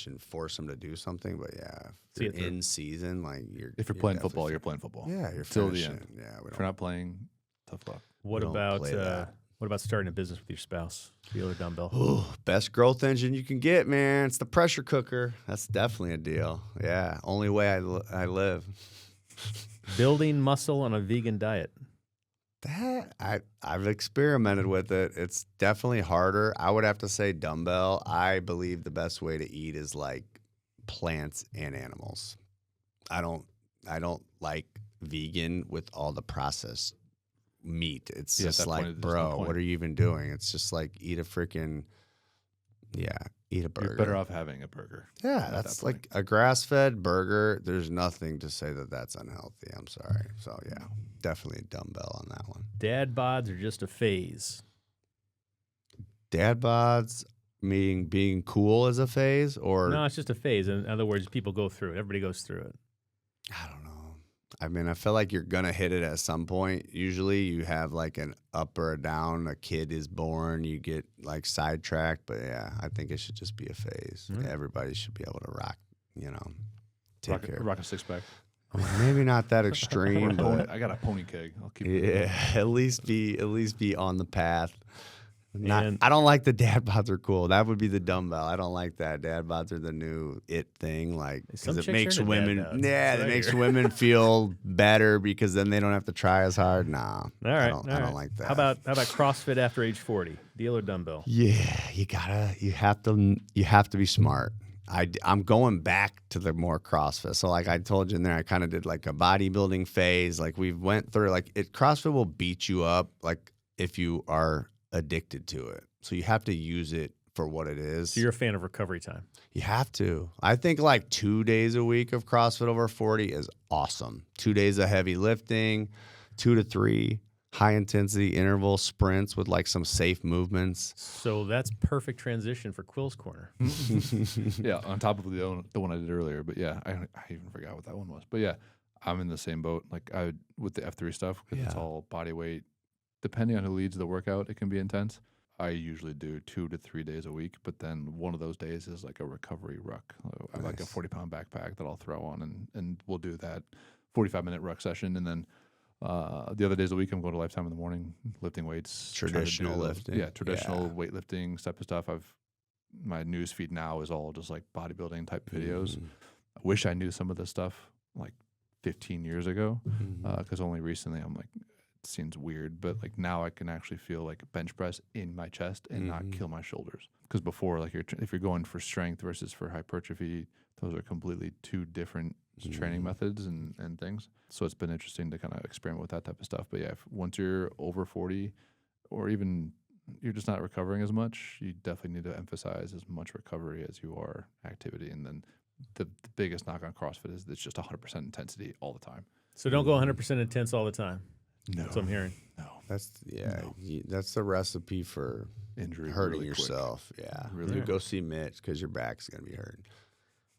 and force them to do something. But yeah,
See
if
it
you're
through.
in season, like
If you're playing football, you're playing football.
yeah, you're
till the
finishing.
end.
Yeah, we
If
don't.
you're not playing, tough luck.
What
don't
about
play that.
what about starting a business with your spouse? Deal or Dumbbell?
Ooh, best growth engine you can get, man. It's the pressure cooker. That's definitely a deal. Yeah, only way I live.
Building muscle on a vegan diet.
That I've experimented with it. It's definitely harder. I would have to say dumbbell. I believe the best way to eat is like plants and animals. I don't like vegan with all the processed meat. It's
Yeah, at
just
that
like,
point, there's no
bro,
point.
what are you even doing? It's just like eat a freaking eat a burger.
You're better off having a burger.
Yeah,
at
that's
that
like a grass-fed burger. There's nothing to say that that's unhealthy. I'm sorry. So yeah, definitely a dumbbell on that one.
Dad bods are just a phase.
Dad bods meaning being cool as a phase, or
No, it's just a phase. In other words, people go through it. Everybody goes through it.
I don't know. I mean, I feel like you're gonna hit it at some point. Usually, you have like an up or a down. A kid is born, you get like sidetracked. But yeah, I think it should just be a phase.
Mm.
Everybody should be able to rock. Take care.
Rock a six pack.
Maybe not that extreme, but
I got a pony keg. I'll keep.
yeah, at least be on the path.
And-
I don't like the dad bods are cool. That would be the dumbbell. I don't like that. Dad bods are the new it thing, like
Some
because it
chicks
makes
are into dad
women.
bods.
Yeah,
That's
it
what I
makes
hear.
women feel better because then they don't have to try as hard. Nah,
All right.
I don't like that.
How about CrossFit after age 40? Deal or Dumbbell?
Yeah, you have to be smart. I'm going back to the more CrossFit. So like I told you in there, I kind of did like a bodybuilding phase. Like we went through CrossFit will beat you up like if you are addicted to it. So you have to use it for what it is.
So you're a fan of recovery time.
You have to. I think like 2 days a week of CrossFit over 40 is awesome. 2 days of heavy lifting, 2 to 3 high intensity interval sprints with like some safe movements.
So that's perfect transition for Quill's Corner.
Yeah, on top of the one I did earlier. But yeah, I even forgot what that one was. But yeah, I'm in the same boat. Like with the F3 stuff because it's
Yeah.
all body weight. Depending on who leads the workout, it can be intense. I usually do 2 to 3 days a week, but then one of those days is like a recovery ruck. I have like a
Nice.
40-pound backpack that I'll throw on, and we'll do that 45-minute ruck session, and then The other days of the week, I'm going to Lifetime in the morning, lifting weights.
Traditional lifting.
Yeah, traditional weightlifting type of stuff. My news feed now is all just like bodybuilding type videos. I wish I knew some of this stuff like 15 years ago, because only recently I'm like, it seems weird, but like now I can actually feel like a bench press in my chest and not kill my shoulders. Because before, like if you're going for strength versus for hypertrophy, those are completely two different training methods and things. So it's been interesting to kind of experiment with that type of stuff. But yeah, once you're over 40 or even you're just not recovering as much, you definitely need to emphasize as much recovery as you are activity. And then the biggest knock on CrossFit is it's just 100% intensity all the time.
So don't go 100% intense all the time.
No.
That's what I'm hearing.
No.
That's that's the recipe for
Injury
hurting
really quick.
yourself. Yeah.
Really
You go see Mitch because your back's going to be hurting.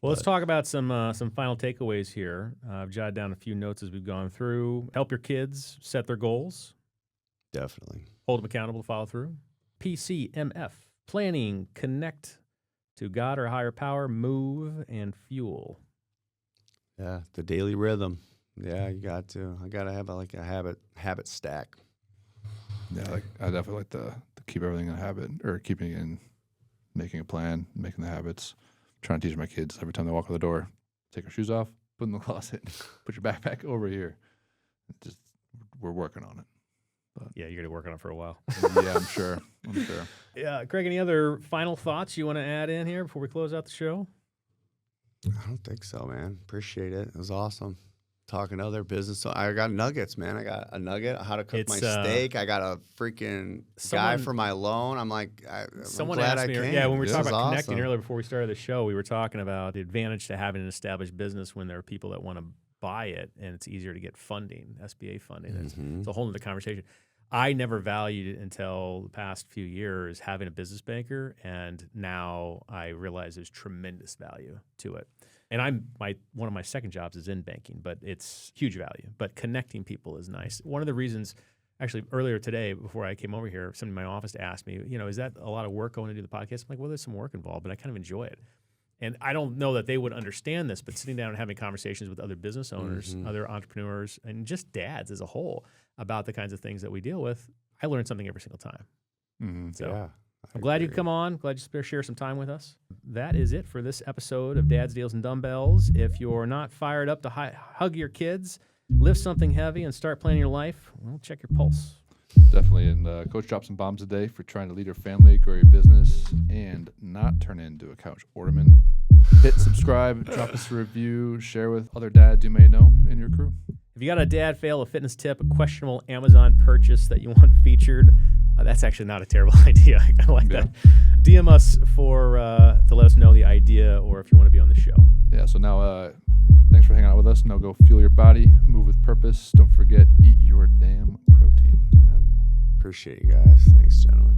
Well, let's talk about some final takeaways here. I've jotted down a few notes as we've gone through. Help your kids set their goals.
Definitely.
Hold them accountable to follow through. PCMF, planning, connect to God or higher power, move, and fuel.
Yeah, the daily rhythm. Yeah, you got to. I got to have like a habit stack.
Yeah, like I definitely like to keep everything in a habit, or keeping it in, making a plan, making the habits. Trying to teach my kids every time they walk out the door, take your shoes off, put them in the closet, put your backpack over here. Just we're working on it. But
Yeah, you're going to work on it for a while.
yeah, I'm sure.
Yeah, Craig, any other final thoughts you want to add in here before we close out the show?
I don't think so, man. Appreciate it. It was awesome. Talking to other business. So I got nuggets, man. I got a nugget, how to cook my steak. I got a freaking guy for my loan. I'm like, I'm glad
asked me,
I came.
yeah, when we were talking about
awesome.
connecting earlier before we started the show, we were talking about the advantage to having an established business when there are people that want to buy it, and it's easier to get funding, SBA funding. It's a whole other conversation. I never valued it until the past few years having a business banker, and now I realize there's tremendous value to it. And one of my second jobs is in banking, but it's huge value. But connecting people is nice. One of the reasons, actually earlier today, before I came over here, somebody in my office asked me, is that a lot of work going to do the podcast? I'm like, well, there's some work involved, but I kind of enjoy it. And I don't know that they would understand this, but sitting down and having conversations with other business owners, other entrepreneurs, and just dads as a whole about the kinds of things that we deal with, I learn something every single time. So
Yeah.
I'm glad you could come on. Glad you share some time with us. That is it for this episode of Dad's Deals and Dumbbells. If you're not fired up to hug your kids, lift something heavy, and start planning your life, well, check your pulse.
Definitely. And Coach dropped some bombs today for trying to lead your family, grow your business, and not turn into a couch ornament. Hit subscribe, drop us a review, share with other dads you may know in your crew.
If you got a dad fail, a fitness tip, a questionable Amazon purchase that you want featured, that's actually not a terrible idea. I kind of like that. DM us to let us know the idea, or if you want to be on the show.
Yeah, so now thanks for hanging out with us. Now go fuel your body, move with purpose. Don't forget, eat your damn protein.
Appreciate you guys. Thanks, gentlemen.